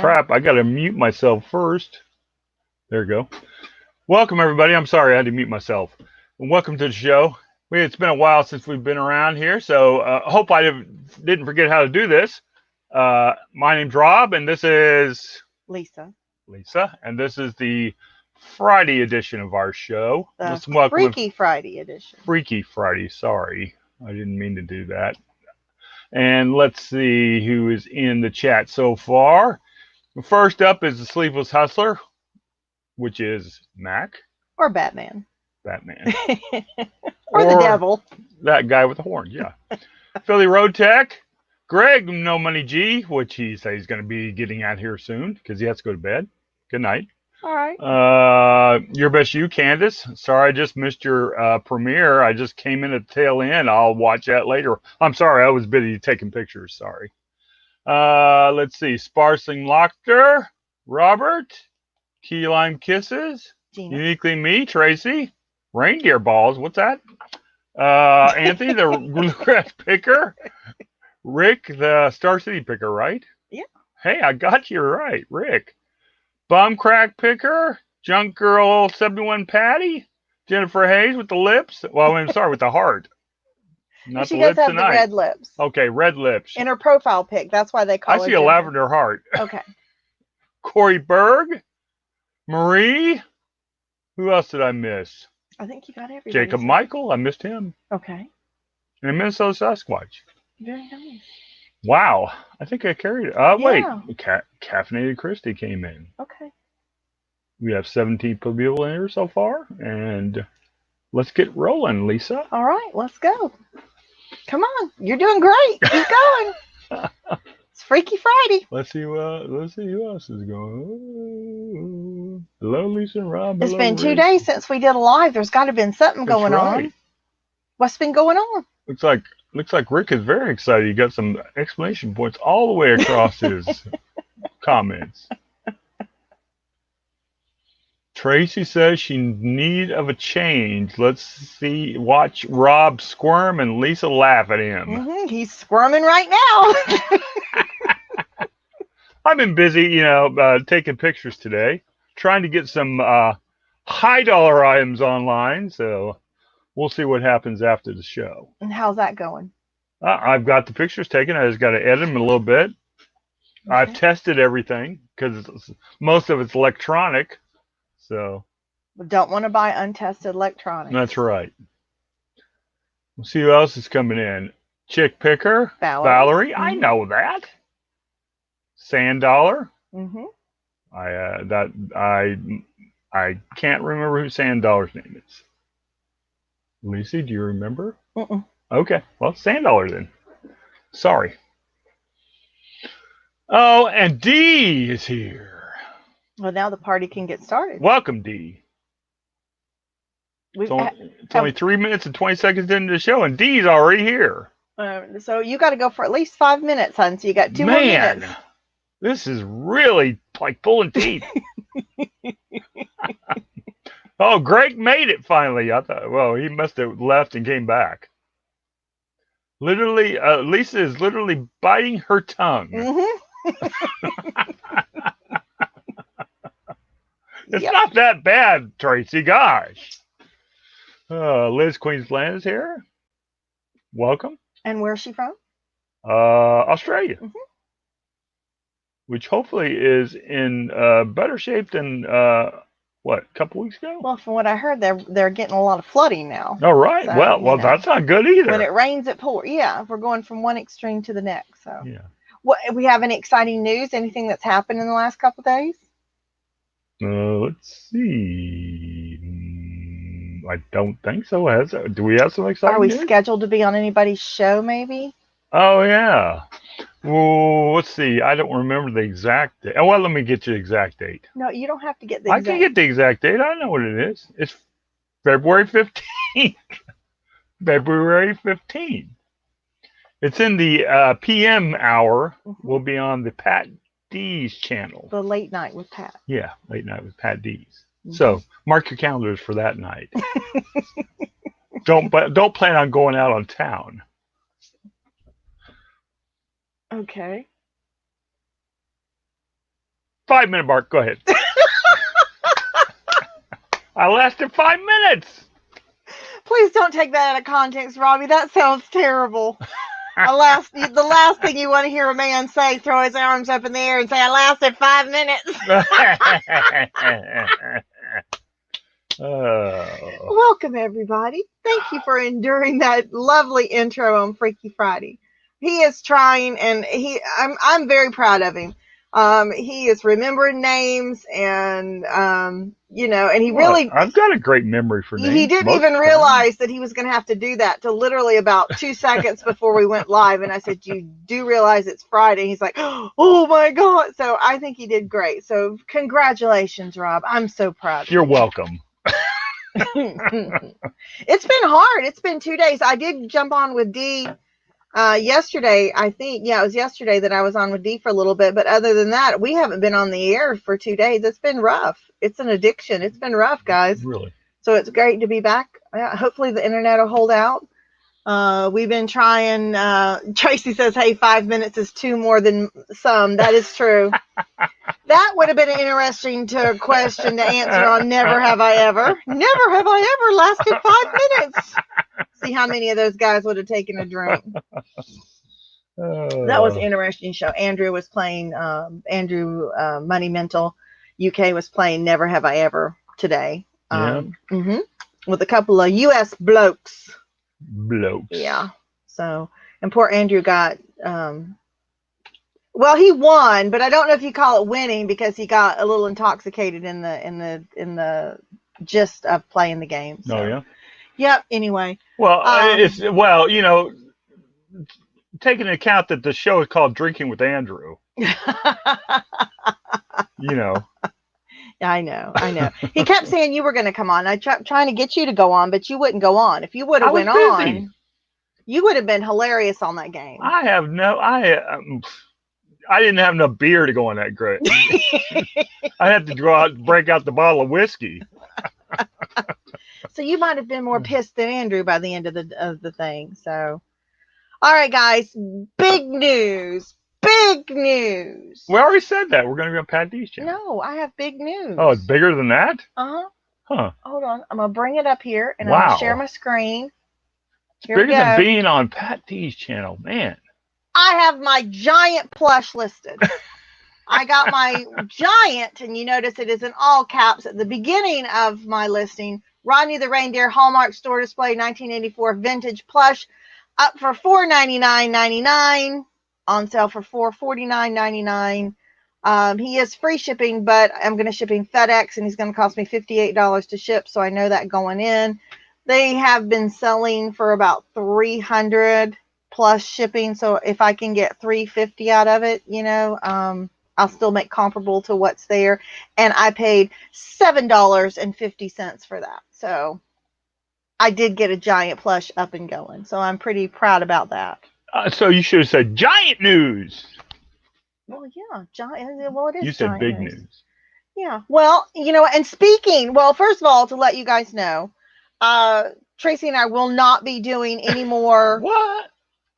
Crap, I gotta mute myself first. There we go. Welcome, everybody. I'm sorry I had to mute myself. And welcome to the show. It's been a while since we've been around here, so hope I didn't forget how to do this. My name's Rob, and this is Lisa. Lisa, and this is the Friday edition of our show. The welcome Freaky Friday edition. Freaky Friday. Sorry, I didn't mean to do that. And let's see who is in the chat so far. First up is the Sleepless Hustler, which is Mac. Or Batman. Batman. or the devil. That guy with the horn, yeah. Philly Road Tech. Greg, No Money G, which he says he's going to be getting out here soon because he has to go to bed. Good night. All right. Your Best You, Candace. Sorry, I just missed your premiere. I just came in at the tail end. I'll watch that later. I'm sorry, I was busy taking pictures. Sorry. Let's see. Sparsing Lochter, Robert, Key Lime Kisses, Gina. Uniquely Me, Tracy, Reindeer Balls. What's that? Anthony, the Bluegrass Picker, Rick, the Star City Picker, right? Yeah. Hey, I got you right, Rick. Bum Crack Picker, Junk Girl 71 Patty, Jennifer Hayes with the lips. Well, I'm sorry, with the heart. Not she the does lips have tonight. the red lips. Okay, red lips. In her profile pic. That's why they call her I see a lavender heart. Okay. Corey Berg, Marie. Who else did I miss? I think you got everybody. Jacob Michael. I missed him. Okay. And Minnesota Sasquatch. Very nice. Wow. I think I carried it. Yeah. Wait. Caffeinated Christie came in. Okay. We have 17 people in here so far. And let's get rolling, Lisa. All right. Let's go. Come on. You're doing great. Keep going. It's Freaky Friday. Let's see who else is going. Hello, Lisa and Rob. It's been 2 days since we did a live. There's got to have been something going on. What's been going on? Looks like Rick is very excited. He got some exclamation points all the way across his comments. Tracy says she need of a change. Watch Rob squirm and Lisa laugh at him. Mm-hmm. He's squirming right now. I've been busy, taking pictures today, trying to get some high dollar items online. So we'll see what happens after the show. And how's that going? I've got the pictures taken. I just got to edit them a little bit. Okay. I've tested everything because most of it's electronic. So we don't want to buy untested electronics. That's right. We'll see who else is coming in. Chick Picker, Valerie. Mm-hmm. I know that. Sand Dollar. Mm-hmm. I can't remember who Sand Dollar's name is. Lucy, do you remember? Mm-mm. Okay, well, Sand Dollar then. Sorry. Oh, and Dee is here. Well, now the party can get started. Welcome, Dee. It's only 3 minutes and 20 seconds into the show, and Dee's already here. So you got to go for at least 5 minutes, hon. So you got 2 more minutes. This is really like pulling teeth. Oh, Greg made it finally. I thought, well, he must have left and came back. Literally, Lisa is literally biting her tongue. Mm-hmm. It's not that bad, Tracy. Gosh. Liz Queensland is here. Welcome. And where's she from? Australia. Mm-hmm. Which hopefully is in better shape than a couple weeks ago? Well, from what I heard, they're getting a lot of flooding now. All right. So, well, that's not good either. When it rains, it pours. Yeah, we're going from one extreme to the next. So, yeah. What we have any exciting news? Anything that's happened in the last couple of days? Let's see. I don't think so. Do we have some exciting news? Are we scheduled to be on anybody's show, maybe? Oh, yeah. Well, let's see. I don't remember the exact date. Oh, well, let me get you the exact date. No, you don't have to get the exact date. I can get the exact date. I know what it is. It's February 15th. February 15th. It's in the PM hour. Mm-hmm. We'll be on the Pat D's channel. The late night with Pat. Yeah, late night with Pat D's. Mm-hmm. So mark your calendars for that night. Don't plan on going out on town. Okay. 5-minute mark. Go ahead. I lasted 5 minutes. Please don't take that out of context, Robbie. That sounds terrible. The last thing you want to hear a man say, throw his arms up in the air and say, I lasted 5 minutes. Welcome, everybody. Thank you for enduring that lovely intro on Freaky Friday. He is trying, and I'm very proud of him. He is remembering names, and and he really. I've got a great memory for names. He didn't even realize that he was going to have to do that till literally about 2 seconds before we went live. And I said, "You do realize it's Friday?" He's like, "Oh my God!" So I think he did great. So congratulations, Rob. I'm so proud of you. You're welcome. It's been hard. It's been 2 days. I did jump on with Dee yesterday. I think, it was yesterday that I was on with Dee for a little bit. But other than that, we haven't been on the air for 2 days. It's been rough. It's an addiction. It's been rough, guys. Really? So it's great to be back. Hopefully the internet will hold out. We've been trying. Tracy says, "Hey, 5 minutes is 2 more than some." That is true. That would have been an interesting question to answer on Never Have I Ever. Never have I ever lasted 5 minutes. See how many of those guys would have taken a drink. That was an interesting show. Andrew was playing, Money Mental UK was playing Never Have I Ever today. With a couple of US blokes. Yeah. So, and poor Andrew got, well, he won, but I don't know if you call it winning because he got a little intoxicated in the gist of playing the game. So. Oh yeah. Yep. Anyway. Well, taking into account that the show is called Drinking with Andrew. I know. He kept saying you were going to come on. I tried trying to get you to go on, but you wouldn't go on. If you would have went on, you would have been hilarious on that game. I didn't have enough beer to go on that great. I had to break out the bottle of whiskey. So you might have been more pissed than Andrew by the end of the thing. So, all right, guys, big news. Big news. We already said that. We're going to be on Pat D's channel. No, I have big news. Oh, it's bigger than that? Uh-huh. Huh. Hold on. I'm going to bring it up here, and I'm going to share my screen. It's bigger than being on Pat D's channel. Man. I have my giant plush listed. I got my giant, and you notice it is in all caps at the beginning of my listing. Rodney the Reindeer Hallmark Store Display 1984 Vintage Plush, up for $499.99. On sale for $449.99. He is free shipping, but I'm going to ship him FedEx, and he's going to cost me $58 to ship, so I know that going in. They have been selling for about $300 plus shipping, so if I can get $350 out of it, I'll still make comparable to what's there. And I paid $7.50 for that, so I did get a giant plush up and going, so I'm pretty proud about that. So you should have said giant news. Well, yeah, giant. Well, it is. You said big news. Yeah. Well, and speaking. Well, first of all, to let you guys know, Tracy and I will not be doing any more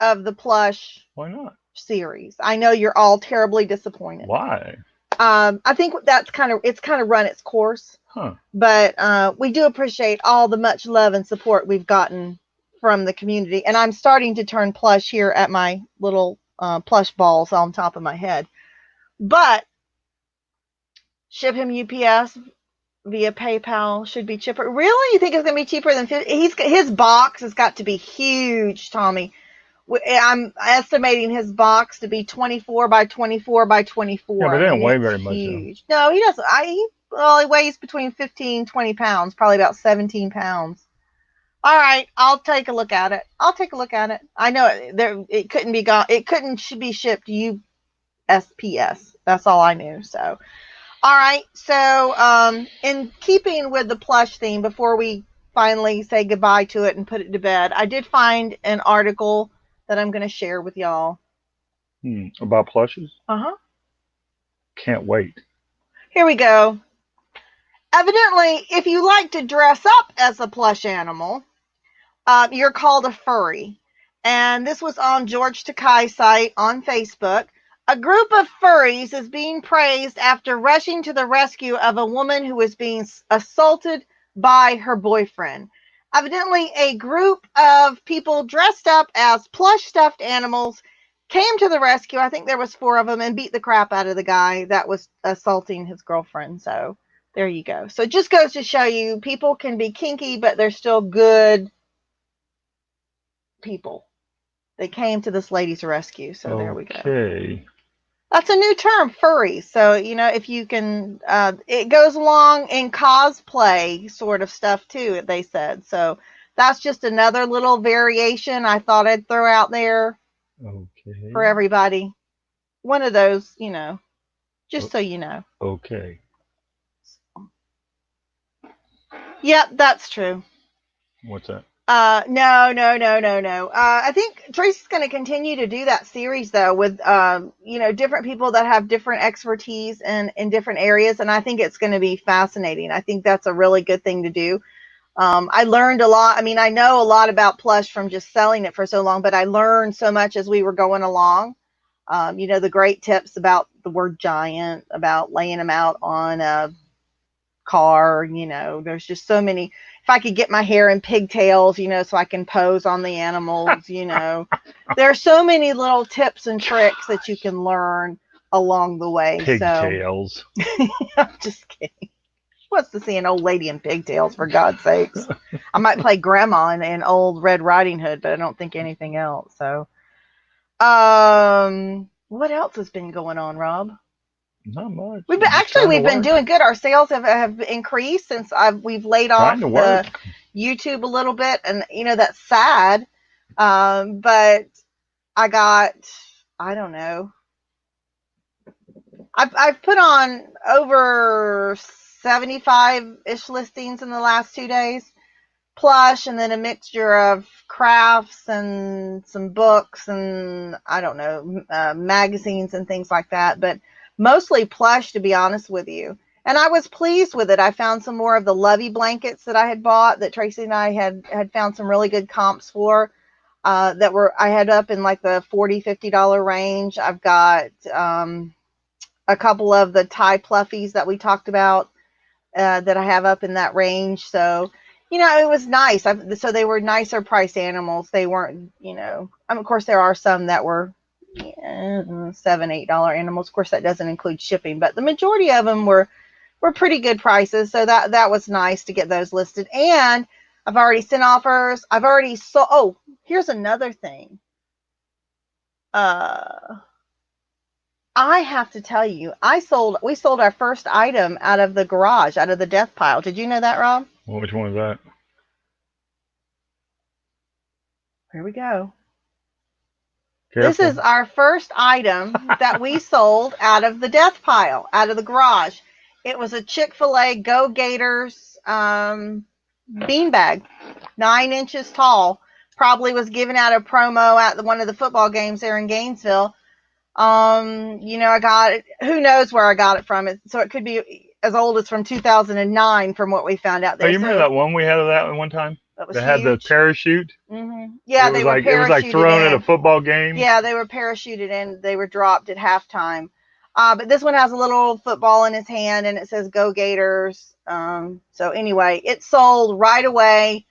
of the plush. Why not? Series. I know you're all terribly disappointed. Why? I think it's kind of run its course. Huh. But we do appreciate all the much love and support we've gotten from the community, and I'm starting to turn plush here at my little plush balls on top of my head. But ship him UPS via PayPal should be cheaper. Really? You think it's going to be cheaper than 50? His box has got to be huge, Tommy. I'm estimating his box to be 24 by 24 by 24. Yeah, but they don't weigh very much. Huge. No, he doesn't. He weighs between 15, 20 pounds, probably about 17 pounds. All right, I'll take a look at it. I know it couldn't be gone. It should be shipped USPS. That's all I knew. So, all right. So, in keeping with the plush theme, before we finally say goodbye to it and put it to bed, I did find an article that I'm going to share with y'all. About plushes? Uh-huh. Can't wait. Here we go. Evidently, if you like to dress up as a plush animal, you're called a furry. And this was on George Takei's site on Facebook. A group of furries is being praised after rushing to the rescue of a woman who was being assaulted by her boyfriend. Evidently, a group of people dressed up as plush stuffed animals came to the rescue. I think there was 4 of them, and beat the crap out of the guy that was assaulting his girlfriend. So there you go. So it just goes to show you people can be kinky, but they're still good people. They came to this lady's rescue. So there we go. Okay. That's a new term, furry. So, if you can, it goes along in cosplay sort of stuff too, they said. So that's just another little variation I thought I'd throw out there for everybody. One of those, just so you know. Okay. Yep, that's true. What's that? No. I think Tracy's going to continue to do that series though with, different people that have different expertise in different areas. And I think it's going to be fascinating. I think that's a really good thing to do. I learned a lot. I mean, I know a lot about plush from just selling it for so long, but I learned so much as we were going along. The great tips about the word giant, about laying them out on a car, there's just so many. If I could get my hair in pigtails, so I can pose on the animals, there are so many little tips and tricks that you can learn along the way. Pigtails. So, I'm just kidding. What's to see an old lady in pigtails, for God's sakes? I might play grandma in Old Red Riding Hood, but I don't think anything else. So, what else has been going on, Rob? Not much. We've been doing good. Our sales have increased since we've laid off the YouTube a little bit, and that's sad. But I don't know. I've put on over 75-ish listings in the last 2 days, plush, and then a mixture of crafts and some books and I don't know, magazines and things like that, but mostly plush, to be honest with you. And I was pleased with it. I found some more of the Lovey blankets that I had bought that Tracy and I had found some really good comps for, I had up in like the $40, $50 range. I've got a couple of the Thai pluffies that we talked about that I have up in that range. So, it was nice. So they were nicer priced animals. They weren't, of course there are some that were $7, $8 animals. Of course, that doesn't include shipping, but the majority of them were pretty good prices. So that was nice to get those listed. And I've already sent offers. I've already sold. Oh, here's another thing. I have to tell you, we sold our first item out of the garage, out of the death pile. Did you know that, Rob? Well, which one is that? Here we go. Careful. This is our first item that we sold out of the death pile, out of the garage. It was a Chick-fil-A Go Gators beanbag, 9 inches tall. Probably was given out a promo at one of the football games there in Gainesville. I got it. Who knows where I got it from? So it could be as old as from 2009 from what we found out there. Oh, you remember that one we had of that one time? That was had the parachute. Mm-hmm. Yeah, they were parachuted in. It was like thrown at a football game. Yeah, they were parachuted in. They were dropped at halftime. But this one has a little football in his hand, and it says "Go Gators." So anyway, it sold right away.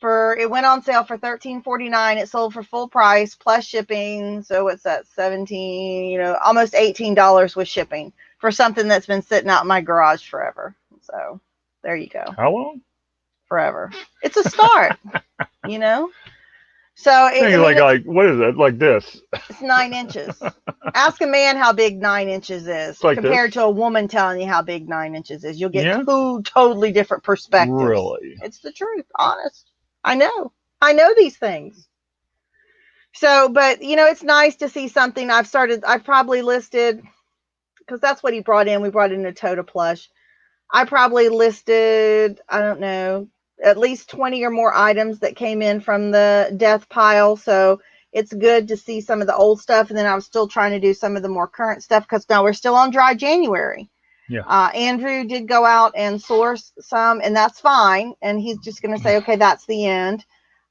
It went on sale for $13.49. It sold for full price plus shipping. So what's that? $17, almost $18 with shipping for something that's been sitting out in my garage forever. So there you go. How long? Forever. It's a start, So like what is it? Like this? It's 9 inches. Ask a man how big 9 inches is compared to a woman telling you how big 9 inches is. You'll get 2 totally different perspectives. Really? It's the truth. Honest. I know these things. So, but it's nice to see something. I've probably listed, because that's what he brought in. We brought in a Tota plush. I probably listed, I don't know, at least 20 or more items that came in from the death pile. So it's good to see some of the old stuff. And then I was still trying to do some of the more current stuff because now we're still on dry January. Yeah. Andrew did go out and source some, and that's fine. And he's just going to say, okay, that's the end.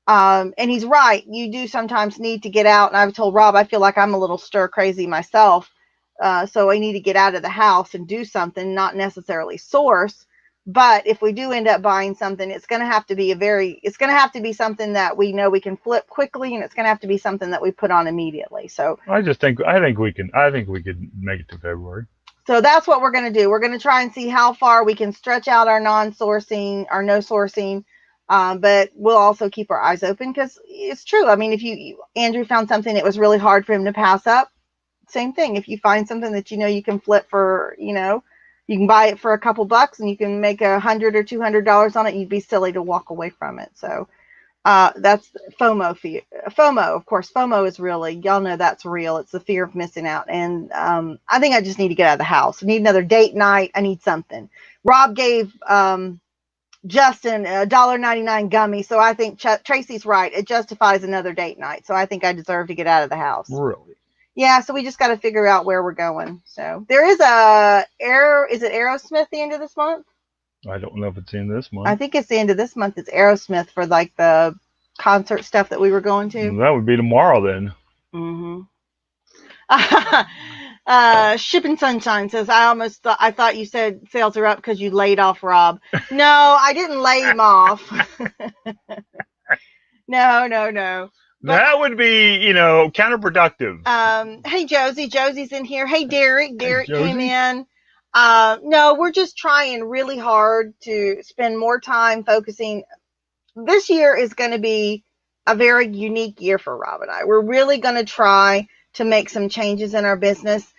And he's right. You do sometimes need to get out. And I've told Rob, I feel like I'm a little stir crazy myself. So I need to get out of the house and do something, not necessarily source. But if we do end up buying something, it's going to have to be something that we know we can flip quickly, and it's going to have to be something that we put on immediately. So I think we could make it to February. So that's what we're going to do. We're going to try and see how far we can stretch out our non-sourcing, our no sourcing. But we'll also keep our eyes open, because it's true. I mean, if Andrew found something that was really hard for him to pass up, same thing. If you find something that you can flip for, you can buy it for a couple bucks and you can make $100 or $200 on it, you'd be silly to walk away from it. So that's FOMO. FOMO, of course, FOMO is really, y'all know that's real. It's the fear of missing out. And I think I just need to get out of the house. I need another date night. I need something. Rob gave Justin a $1.99 gummy, so I think Tracy's right. It justifies another date night. So I think I deserve to get out of the house. Really? Yeah, so we just got to figure out where we're going. So there is is it Aerosmith the end of this month? I don't know if it's in this month. I think it's the end of this month. It's Aerosmith for like the concert stuff that we were going to. That would be tomorrow then. Shipping Sunshine says, I thought you said sales are up because you laid off Rob. No, I didn't lay him off. No. But, that would be, counterproductive. Hey, Josie. Josie's in here. Hey, Derek. Derek came in. No, we're just trying really hard to spend more time focusing. This year is going to be a very unique year for Rob and I. We're really going to try to make some changes in our business.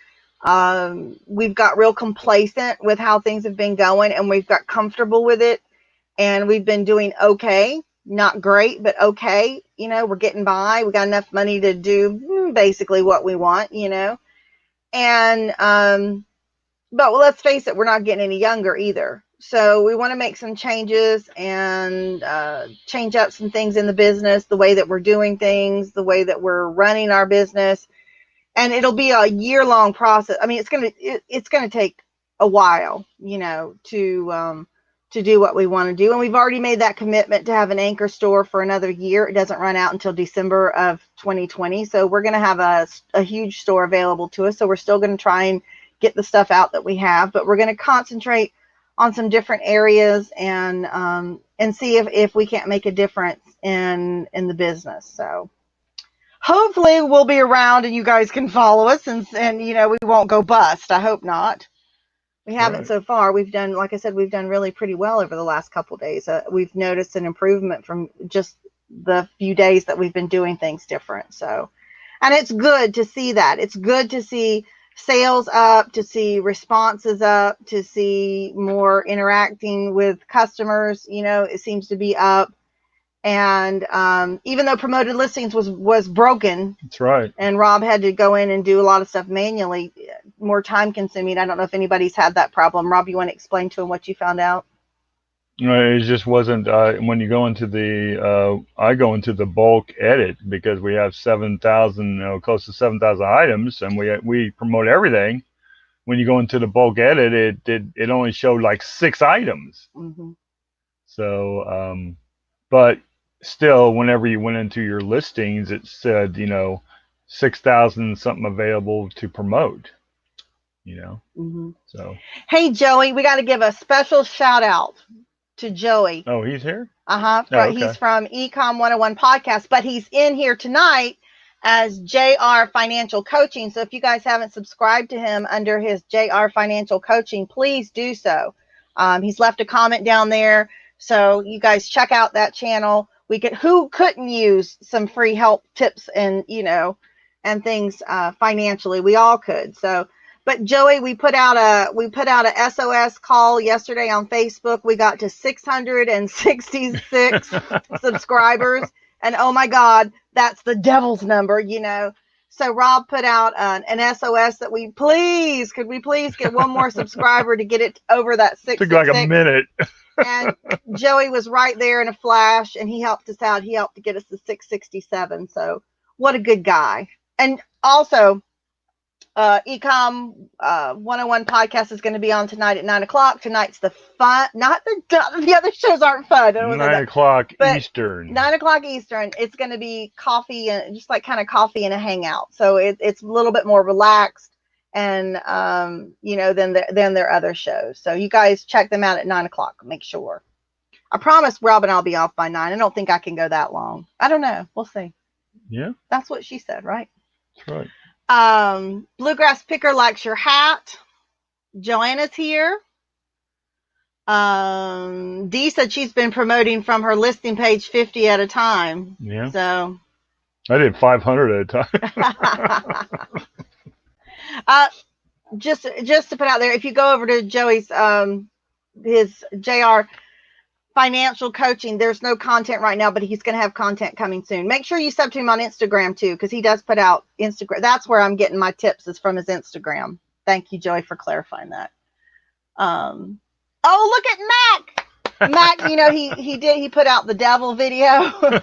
We've got real complacent with how things have been going, and we've got comfortable with it, and we've been doing okay. Not great, but okay. We're getting by. We got enough money to do basically what we want, and, but let's face it, we're not getting any younger either. So we want to make some changes and change up some things in the business, the way that we're doing things, the way that we're running our business. And it'll be a year-long process. I mean, it's gonna take a while, to do what we want to do. And we've already made that commitment to have an anchor store for another year. It doesn't run out until December of 2020. So we're going to have a huge store available to us. So we're still going to try and get the stuff out that we have, but we're going to concentrate on some different areas and see if we can't make a difference in the business. So hopefully we'll be around and you guys can follow us and we won't go bust. I hope not. We haven't so far. We've done, like I said, we've done really pretty well over the last couple of days. We've noticed an improvement from just the few days that we've been doing things different. So, and it's good to see that. It's good to see sales up, to see responses up, to see more interacting with customers. It seems to be up. And even though promoted listings was broken, that's right, and Rob had to go in and do a lot of stuff manually, more time consuming. I don't know if anybody's had that problem. Rob, you want to explain to him what you found out? It just wasn't when you go into I go into the bulk edit because we have 7,000, close to 7,000 items, and we promote everything. When you go into the bulk edit, it only showed like 6 items. Mm-hmm. So, but still, whenever you went into your listings, it said 6,000 something available to promote. Mm-hmm. So hey, Joey, we got to give a special shout out to Joey. Oh, he's here? Okay. He's from Ecom 101 podcast, but he's in here tonight as JR Financial Coaching. So if you guys haven't subscribed to him under his JR Financial Coaching, please do so. He's left a comment down there. So you guys check out that channel. Who couldn't use some free help tips and, and things financially? We all could. So, but Joey, we put out a SOS call yesterday on Facebook. We got to 666 subscribers, and oh my God, that's the devil's number, So Rob put out an SOS that could we please get one more subscriber to get it over that 666. Took like a minute. And Joey was right there in a flash, and he helped us out. He helped to get us to 667. So what a good guy. And also, Ecom 101 podcast is going to be on tonight at 9:00. Tonight's the fun, not the other shows aren't fun. 9:00 Eastern. 9:00 Eastern. It's going to be coffee and just like kind of coffee and a hangout. So it's a little bit more relaxed, and then their other shows. So you guys check them out at 9:00. Make sure. I promise Rob and I'll be off by 9. I don't think I can go that long. I don't know. We'll see. Yeah. That's what she said, right? That's right. Bluegrass Picker likes your hat. Joanna's here. Dee said she's been promoting from her listing page 50 at a time. Yeah. So I did 500 at a time. Just to put out there, if you go over to Joey's his JR Financial Coaching, there's no content right now, but he's going to have content coming soon. Make sure you sub to him on Instagram too, because he does put out Instagram. That's where I'm getting my tips, is from his Instagram. Thank you, Joey, for clarifying that. Oh, look at Mac. Mac, he put out the devil video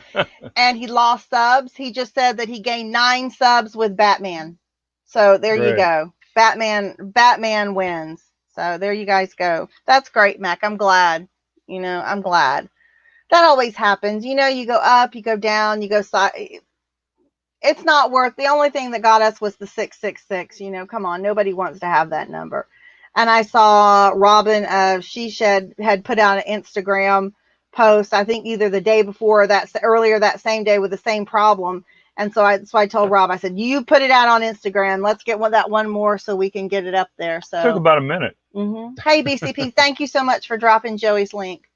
and he lost subs. He just said that he gained 9 subs with Batman. So there you go. Batman wins. So there you guys go. That's great, Mac. I'm glad. I'm glad. That always happens. You go up, you go down, you go side. It's not worth. The only thing that got us was the 666. Come on. Nobody wants to have that number. And I saw Robin of She Shed had put out an Instagram post, I think either the day before or earlier that same day, with the same problem. And so I told Rob, I said, you put it out on Instagram. Let's get that one more so we can get it up there. So it took about a minute. Mm-hmm. Hey, BCP, thank you so much for dropping Joey's link.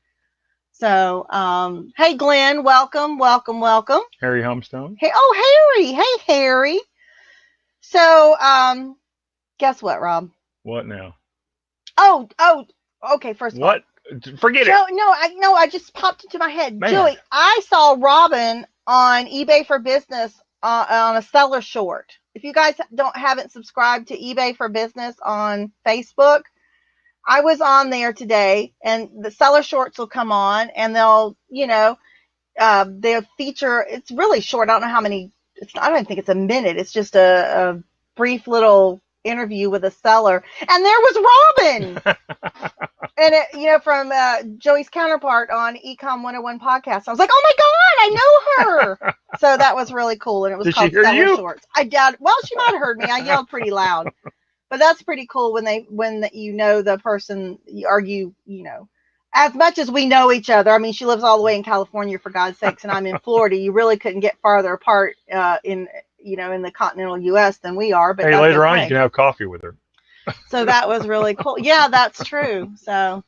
So, hey, Glenn, welcome. Harry Humstone. Hey, Harry. Hey, Harry. So, guess what, Rob? What now? Oh, okay. First of all, what? Forget it. No, I just popped into my head. Man. Joey, I saw Robin on eBay for Business on a seller short. If you guys haven't subscribed to eBay for Business on Facebook, I was on there today, and the seller shorts will come on, and they'll feature. It's really short. I don't know how many. I don't think it's a minute. It's just a brief little interview with a seller, and there was Robin. And it, from Joey's counterpart on Ecom 101 podcast. I was like, oh my God, I know her. So that was really cool. And it was Did called she hear Seller you? Shorts. I doubt, well, she might have heard me. I yelled pretty loud, but that's pretty cool when the person, as much as we know each other. I mean, she lives all the way in California, for God's sakes, and I'm in Florida. You really couldn't get farther apart in the continental U.S. than we are. But hey, later on, you can have coffee with her. So that was really cool. Yeah, that's true. So,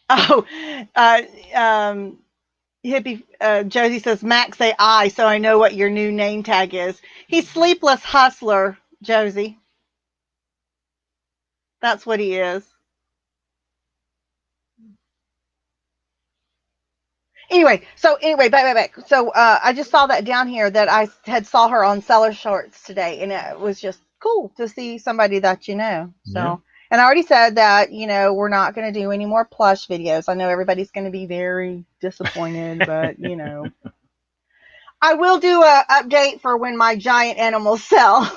hippie Josie says, Max, say I, so I know what your new name tag is. He's Sleepless Hustler, Josie. That's what he is. Anyway, back. So I just saw that down here that I had saw her on Seller Shorts today, and it was just cool to see somebody that So, yeah. And I already said that, we're not going to do any more plush videos. I know everybody's going to be very disappointed, but, I will do a update for when my giant animals sell.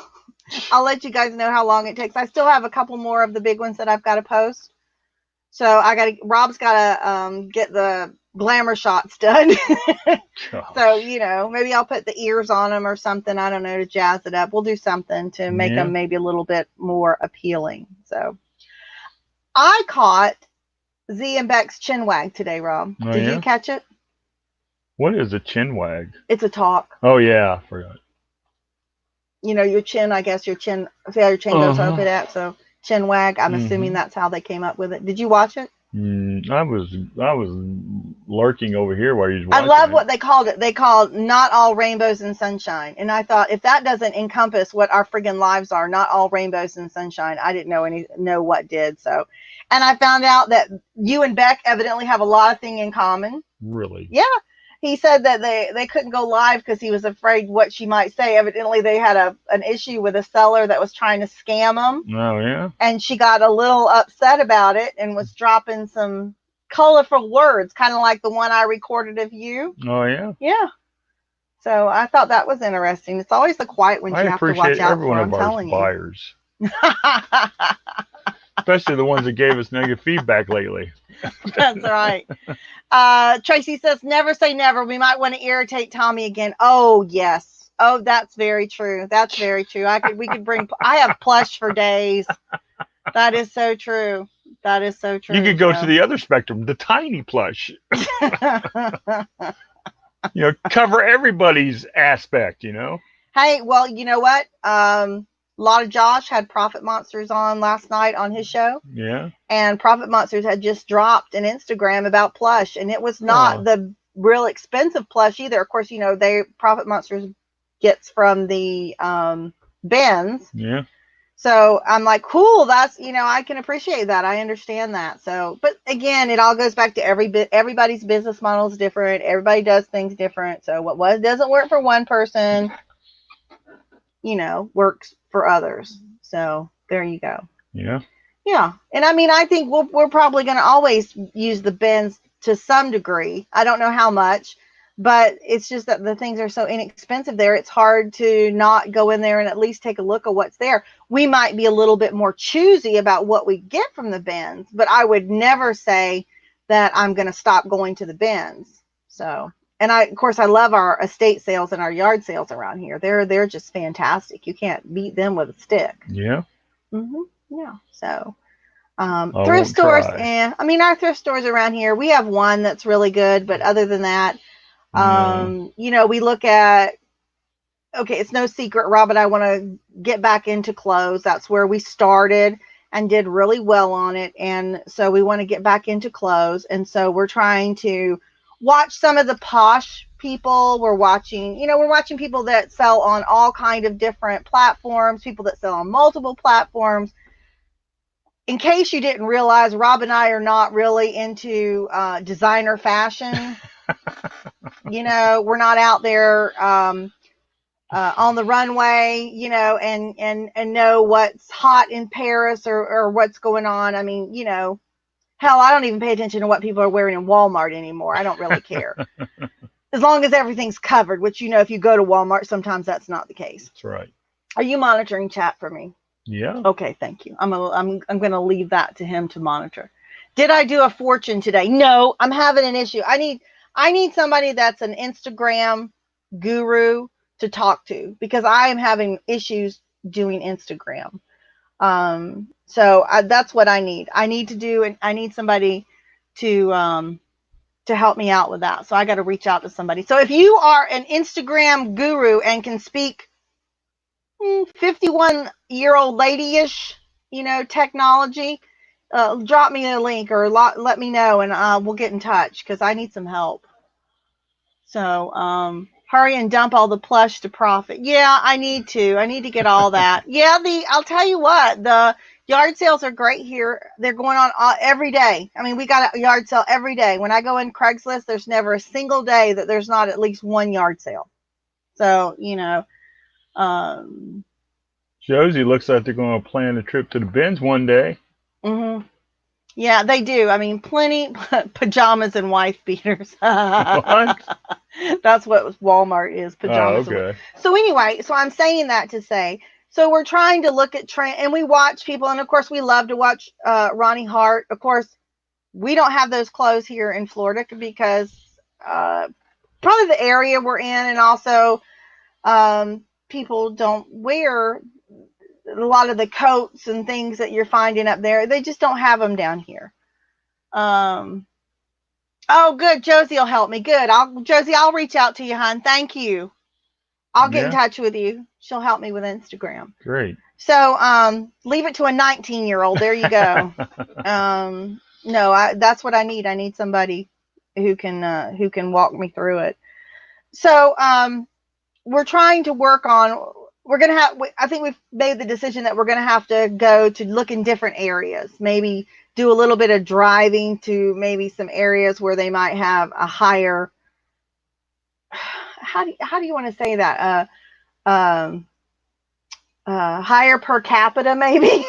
I'll let you guys know how long it takes. I still have a couple more of the big ones that I've got to post. So Rob's got to get the glamour shots done. So, maybe I'll put the ears on them or something. I don't know, to jazz it up. We'll do something to make them maybe a little bit more appealing. So I caught Z and Beck's chin wag today, Rob. Did you catch it? What is a chin wag? It's a talk. Oh, yeah. I forgot. Your chin, I guess see how your chin goes up at. So chin wag. I'm assuming that's how they came up with it. Did you watch it? I was lurking over here while you was watching. I love what they called it. They called Not All Rainbows and Sunshine. And I thought, if that doesn't encompass what our friggin' lives are, not all rainbows and sunshine, I didn't know what did. So, and I found out that you and Beck evidently have a lot of things in common. Really? Yeah. He said that they couldn't go live because he was afraid what she might say. Evidently, they had an issue with a seller that was trying to scam them. Oh, yeah? And she got a little upset about it and was dropping some colorful words, kind of like the one I recorded of you. Oh, yeah? Yeah. So I thought that was interesting. It's always the quiet ones you have to watch out for, I'm telling you. I appreciate every one of our buyers. Especially the ones that gave us negative feedback lately. That's right. Tracy says, never say never. We might want to irritate Tommy again. Oh, yes. Oh, that's very true. That's very true. We could bring, I have plush for days. That is so true. That is so true. You could go Joe. to the other spectrum, the tiny plush. Cover everybody's aspect, Hey, well, you know what? A lot of Josh had Profit Monsters on last night on his show. Yeah. And Profit Monsters had just dropped an Instagram about plush, and it was not the real expensive plush either. Of course, Profit Monsters gets from the bins. Yeah. So I'm like, cool. That's, I can appreciate that. I understand that. So, but again, it all goes back to everybody's business model is different. Everybody does things different. So what doesn't work for one person, works for others. So there you go. Yeah. Yeah. And I mean, I think we're probably going to always use the bins to some degree. I don't know how much, but it's just that the things are so inexpensive there. It's hard to not go in there and at least take a look at what's there. We might be a little bit more choosy about what we get from the bins, but I would never say that I'm going to stop going to the bins. So, and of course, I love our estate sales and our yard sales around here. They're just fantastic. You can't beat them with a stick. Yeah. Mm-hmm. Yeah. So, thrift stores, our thrift stores around here, we have one that's really good, but other than that, we look at, okay, it's no secret, Rob and I want to get back into clothes. That's where we started and did really well on it. And so we want to get back into clothes. And so we're trying to watch some of the posh people. We're watching people that sell on all kind of different platforms, people that sell on multiple platforms. In case you didn't realize, Rob and I are not really into designer fashion. We're not out there on the runway, and know what's hot in Paris or what's going on. I mean, hell, I don't even pay attention to what people are wearing in Walmart anymore. I don't really care. As long as everything's covered, which, if you go to Walmart, sometimes that's not the case. That's right. Are you monitoring chat for me? Yeah. Okay, thank you. I'm going to leave that to him to monitor. Did I do a fortune today? No, I'm having an issue. I need somebody that's an Instagram guru to talk to, because I am having issues doing Instagram. So that's what I need. I need somebody to help me out with that. So I got to reach out to somebody. So if you are an Instagram guru and can speak 51-year-old lady-ish, technology, drop me a link or let me know, and we'll get in touch, because I need some help. So hurry and dump all the plush to Profit. Yeah, I need to get all that. Yeah, I'll tell you what, the yard sales are great here. They're going on every day. I mean, we got a yard sale every day. When I go in Craigslist, there's never a single day that there's not at least one yard sale. So, Josie looks like they're going to plan a trip to the bins one day. Mm-hmm. Yeah, they do. I mean, plenty pajamas and wife beaters. What? That's what Walmart is, pajamas. Oh, okay. So anyway, so I'm saying that to say, so we're trying to look at trend, and we watch people, and of course we love to watch Ronnie Hart. Of course, we don't have those clothes here in Florida because probably the area we're in, and also people don't wear a lot of the coats and things that you're finding up there. They just don't have them down here. Oh, good. Josie will help me. Good. Josie, I'll reach out to you, hon. Thank you. I'll get in touch with you. She'll help me with Instagram. Great. So leave it to a 19-year-old. There you go. No, that's what I need. I need somebody who can walk me through it. So we're trying to work on. I think we've made the decision that we're going to have to go to look in different areas. Maybe do a little bit of driving to maybe some areas where they might have a higher. How do you want to say that? Higher per capita, maybe.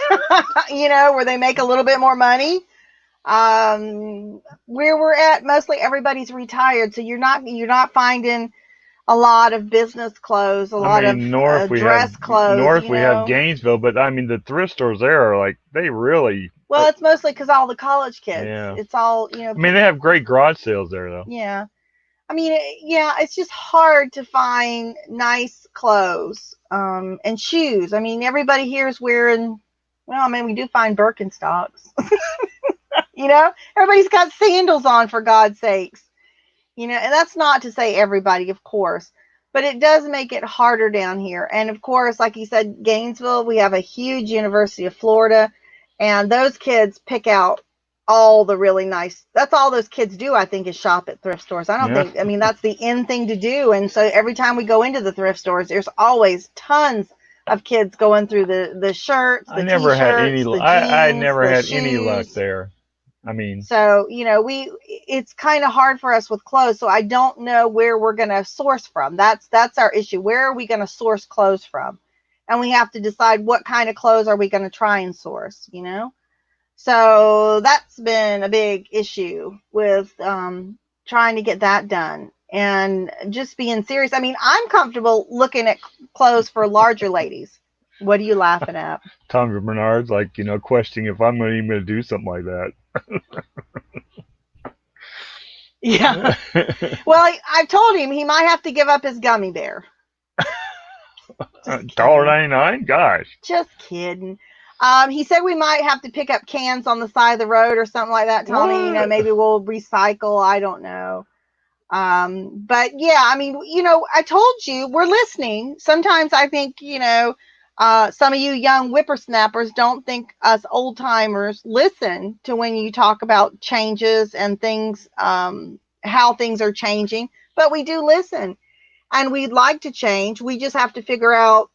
Where they make a little bit more money. Where we're at, mostly everybody's retired, so you're not finding a lot of business clothes, a lot of dress clothes. North we have Gainesville, but I mean the thrift stores there are like, they really. Well, it's mostly because all the college kids. Yeah. It's all, I mean, they have great garage sales there though. Yeah. I mean, yeah, it's just hard to find nice clothes and shoes. I mean, everybody here is wearing, well, I mean, we do find Birkenstocks. Everybody's got sandals on, for God's sakes. And that's not to say everybody, of course, but it does make it harder down here. And of course, like you said, Gainesville, we have a huge University of Florida, and those kids pick out all the really nice, that's all those kids do, I think, is shop at thrift stores. I mean, that's the in thing to do. And so every time we go into the thrift stores, there's always tons of kids going through the shirts, the t-shirts, the jeans, I never the had shoes. any luck there. I mean, so it's kind of hard for us with clothes. So I don't know where we're going to source from. That's our issue. Where are we going to source clothes from? And we have to decide what kind of clothes are we going to try and source, So that's been a big issue with trying to get that done and just being serious. I mean, I'm comfortable looking at clothes for larger ladies. What are you laughing at? Tommy Bernard's like, questioning if I'm even going to do something like that. Yeah. Well, I told him he might have to give up his gummy bear. $1.99? Gosh. Just kidding. He said we might have to pick up cans on the side of the road or something like that, Tommy. What? Maybe we'll recycle. I don't know. But yeah, I mean, I told you we're listening. Sometimes I think, some of you young whippersnappers don't think us old timers listen to when you talk about changes and things, how things are changing, but we do listen and we'd like to change. We just have to figure out,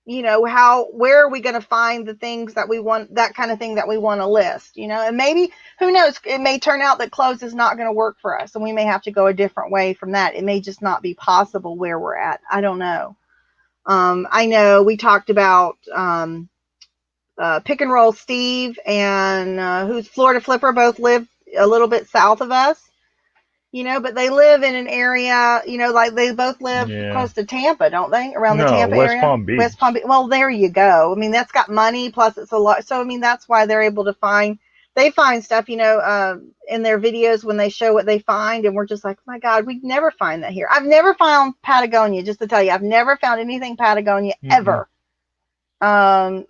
where are we going to find the things that we want, that kind of thing that we want to list, and maybe, who knows, it may turn out that clothes is not going to work for us and we may have to go a different way from that. It may just not be possible where we're at. I don't know. I know we talked about Pick and Roll Steve and who's Florida Flipper, both live a little bit south of us, but they live in an area, like they both live close to Tampa, don't they? Around the Tampa West area? Palm Beach. West Palm Beach. Well, there you go. I mean, that's got money, plus it's a lot. So, I mean, that's why they're able to find stuff, in their videos when they show what they find. And we're just like, oh my God, we'd never find that here. I've never found Patagonia, just to tell you. I've never found anything Patagonia ever. I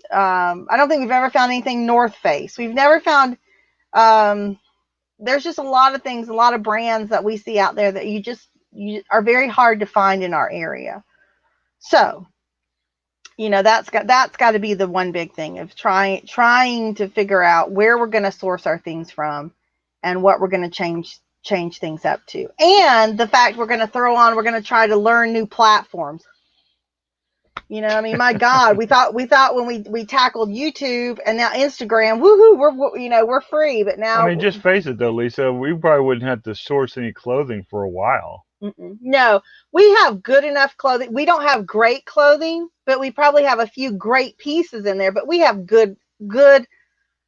don't think we've ever found anything North Face. We've never found, there's just a lot of things, a lot of brands that we see out there that you are very hard to find in our area. So, that's got to be the one big thing of trying to figure out where we're going to source our things from and what we're going to change things up to. And the fact we're going to try to learn new platforms. I mean, my God, we thought when we tackled YouTube and now Instagram, woohoo, we're free. But now, I mean, just face it though, Lisa, we probably wouldn't have to source any clothing for a while. No, we have good enough clothing. We don't have great clothing, but we probably have a few great pieces in there. But we have good,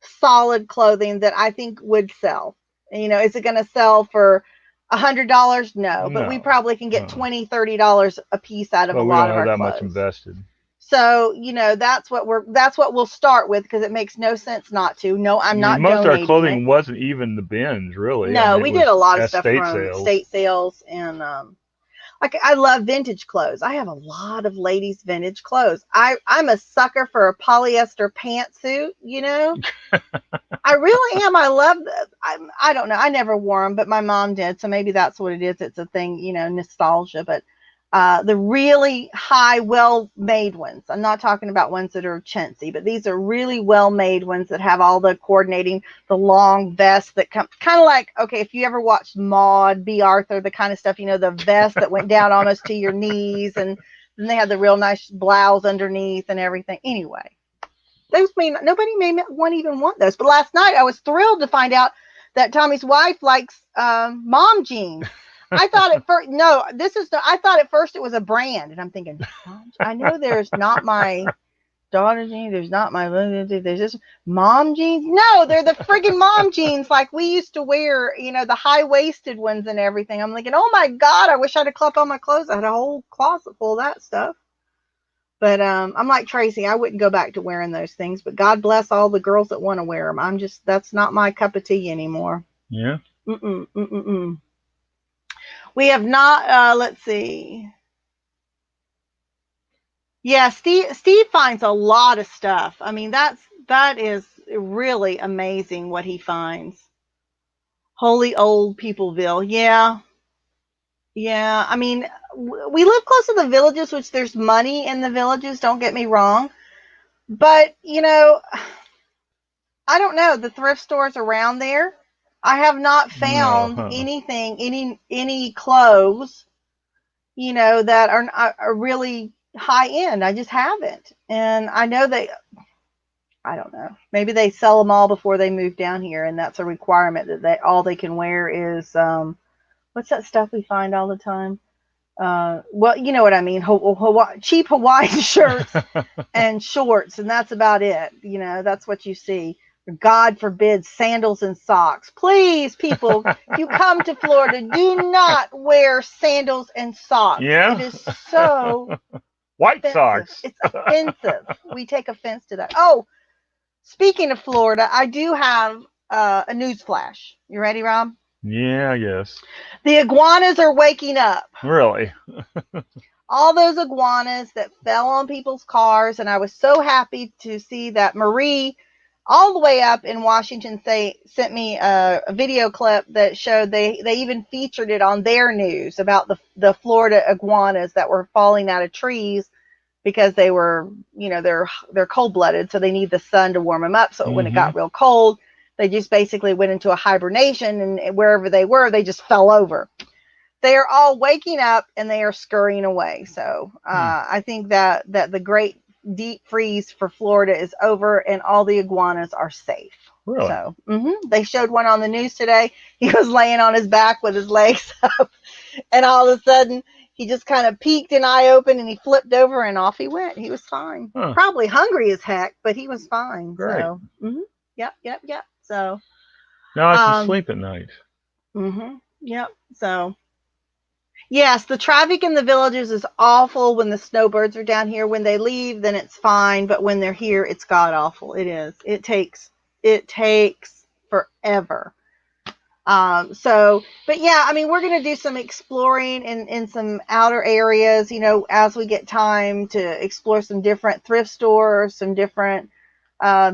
solid clothing that I think would sell. Is it going to sell for $100? No, but we probably can get $20, $30 a piece out of a lot of our clothes. We don't have that much invested. So, that's what we'll start with, because it makes no sense not to. No, I'm not donating. Most of our clothing wasn't even the bins, really. No, we did a lot of stuff from state sales and like I love vintage clothes. I have a lot of ladies' vintage clothes. I'm a sucker for a polyester pantsuit, I really am. I love I don't know. I never wore them, but my mom did. So maybe that's what it is. It's a thing, nostalgia. But the really high, well-made ones. I'm not talking about ones that are chintzy, but these are really well-made ones that have all the coordinating, the long vest that come kind of like, okay, if you ever watched Maude, B. Arthur, the kind of stuff, the vest that went down almost to your knees, and then they had the real nice blouse underneath and everything. Anyway, nobody may even want those. But last night I was thrilled to find out that Tommy's wife likes mom jeans. I thought at first, I thought at first it was a brand, and I'm thinking, I know there's not my daughter jeans, there's not my, there's just mom jeans. No, they're the friggin' mom jeans like we used to wear, the high-waisted ones and everything. I'm thinking, oh my God, I wish I had a clip on my clothes. I had a whole closet full of that stuff. But I'm like Tracy, I wouldn't go back to wearing those things, but God bless all the girls that want to wear them. That's not my cup of tea anymore. Yeah. We have not. Let's see. Yeah, Steve finds a lot of stuff. I mean, that is really amazing what he finds. Holy old Peopleville. Yeah. Yeah. I mean, we live close to the villages, which there's money in the villages, don't get me wrong. But, I don't know, the thrift stores around there, I have not No. found anything, any clothes, that are really high end. I just haven't. And I know I don't know. Maybe they sell them all before they move down here, and that's a requirement that all they can wear is what's that stuff we find all the time? Well, you know what I mean. Cheap Hawaiian shirts and shorts, and that's about it. That's what you see. God forbid sandals and socks. Please, people, if you come to Florida, do not wear sandals and socks. Yeah. It is so White offensive. socks. It's offensive. We take offense to that. Oh, speaking of Florida, I do have a news flash. You ready, Rob? Yeah, I guess. The iguanas are waking up. Really? All those iguanas that fell on people's cars, and I was so happy to see that Marie, all the way up in Washington State, sent me a video clip that showed they even featured it on their news about the Florida iguanas that were falling out of trees because they were, they're cold-blooded, so they need the sun to warm them up. So when it got real cold, they just basically went into a hibernation, and wherever they were, they just fell over. They are all waking up and they are scurrying away. So I think that the great deep freeze for Florida is over and all the iguanas are safe. Really? So they showed one on the news today. He was laying on his back with his legs up, and all of a sudden he just kind of peeked an eye open and he flipped over and off he went. He was fine. Huh. Probably hungry as heck, but he was fine. Great. So yep. So now I can sleep at night. Yep. So yes, the traffic in the villages is awful when the snowbirds are down here. When they leave, then it's fine, but when they're here, it's god awful. It is. It takes forever. But yeah, I mean, we're going to do some exploring in some outer areas, as we get time to explore some different thrift stores, some different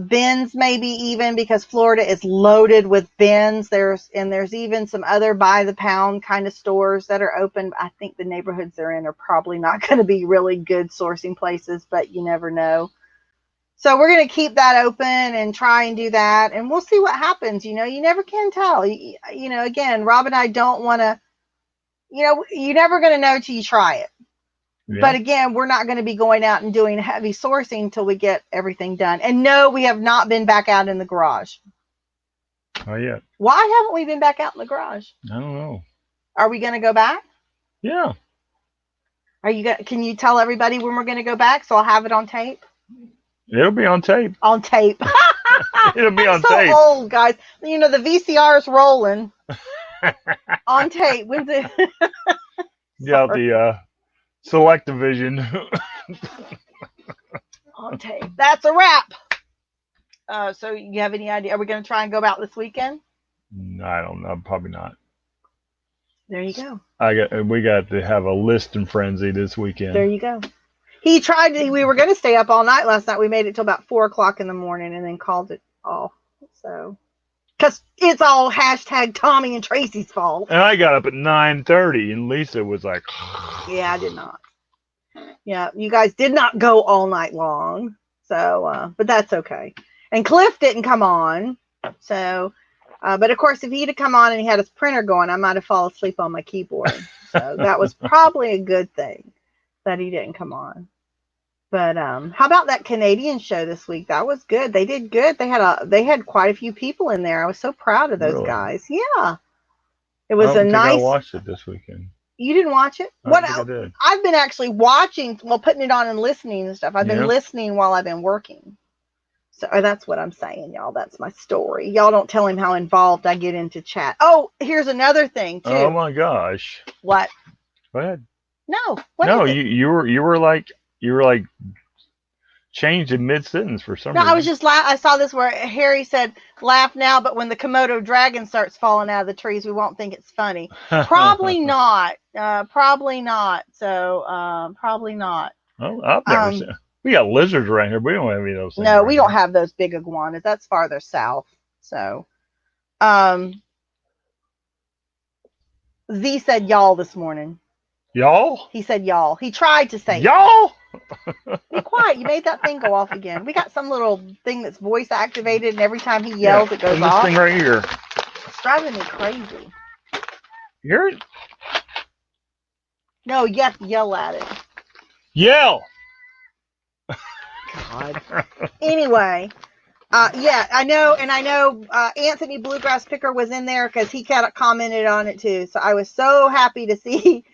bins, maybe even, because Florida is loaded with bins. There's even some other by the pound kind of stores that are open. I think the neighborhoods they're in are probably not going to be really good sourcing places, but you never know. So we're going to keep that open and try and do that, and we'll see what happens. You never can tell. Again, Rob and I don't want to, you're never going to know till you try it. Yeah. But again, we're not going to be going out and doing heavy sourcing until we get everything done. And no, we have not been back out in the garage. Oh, yeah. Why haven't we been back out in the garage? I don't know. Are we going to go back? Yeah. Can you tell everybody when we're going to go back so I'll have it on tape? It'll be on tape. On tape. It'll be on tape. tape. So old, guys. The VCR is rolling. On tape. When's it? Yeah, the Select Division. On tape. That's a wrap. So you have any idea? Are we going to try and go out this weekend? I don't know. Probably not. There you go. We got to have a listing frenzy this weekend. There you go. He tried to. We were going to stay up all night last night. We made it till about 4:00 in the morning and then called it off. So, because it's all hashtag Tommy and Tracy's fault. And I got up at 9:30, and Lisa was like, "Yeah, I did not. Yeah, you guys did not go all night long. So, but that's okay. And Cliff didn't come on. So, but of course, if he'd have come on and he had his printer going, I might have fallen asleep on my keyboard. So that was probably a good thing that he didn't come on. But how about that Canadian show this week? That was good. They did good. They had quite a few people in there. I was so proud of those guys. Yeah, it was a nice. I watched it this weekend. You didn't watch it? I did. I've been actually watching, putting it on and listening and stuff. I've been listening while I've been working. So that's what I'm saying, y'all. That's my story. Y'all don't tell him how involved I get into chat. Oh, here's another thing too. Oh my gosh. What? Go ahead. No. No, you were like changed in mid-sentence for some reason. No, I was just I saw this where Harry said, laugh now, but when the Komodo dragon starts falling out of the trees, we won't think it's funny. Probably not. Probably not. So, probably not. Well, I've never seen. We got lizards around here. We don't have any of those things. No, we don't have those big iguanas. That's farther south. So, Z said y'all this morning. Y'all? He said y'all. He tried to say y'all. Be quiet. You made that thing go off again. We got some little thing that's voice activated, and every time he yells, it goes off. This thing right here. It's driving me crazy. You hear it? No, you have to yell at it. Yell! God. Anyway, yeah, I know, and I know Anthony Bluegrass Picker was in there because he kind of commented on it too. So I was so happy to see.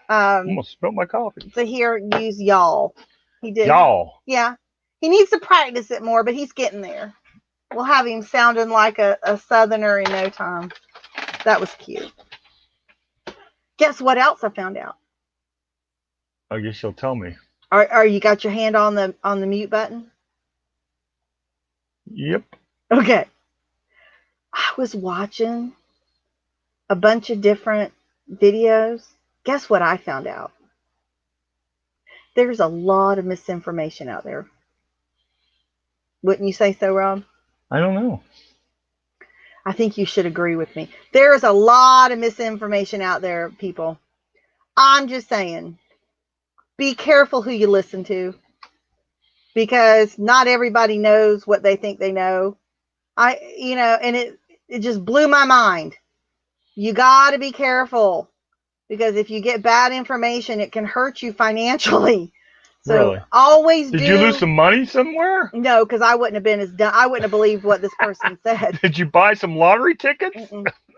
Almost spilled my coffee. To hear use y'all. He did. Y'all. Yeah. He needs to practice it more, but he's getting there. We'll have him sounding like a Southerner in no time. That was cute. Guess what else I found out? I guess you'll tell me. Are you got your hand on the mute button? Yep. Okay. I was watching a bunch of different videos. Guess what I found out? There's a lot of misinformation out there. Wouldn't you say so, Rob? I don't know. I think you should agree with me. There's a lot of misinformation out there, people. I'm just saying, be careful who you listen to, because not everybody knows what they think they know. And it just blew my mind. You got to be careful, because if you get bad information, it can hurt you financially. So really? Always Did you lose some money somewhere? No, because I wouldn't have been as dumb. I wouldn't have believed what this person said. Did you buy some lottery tickets?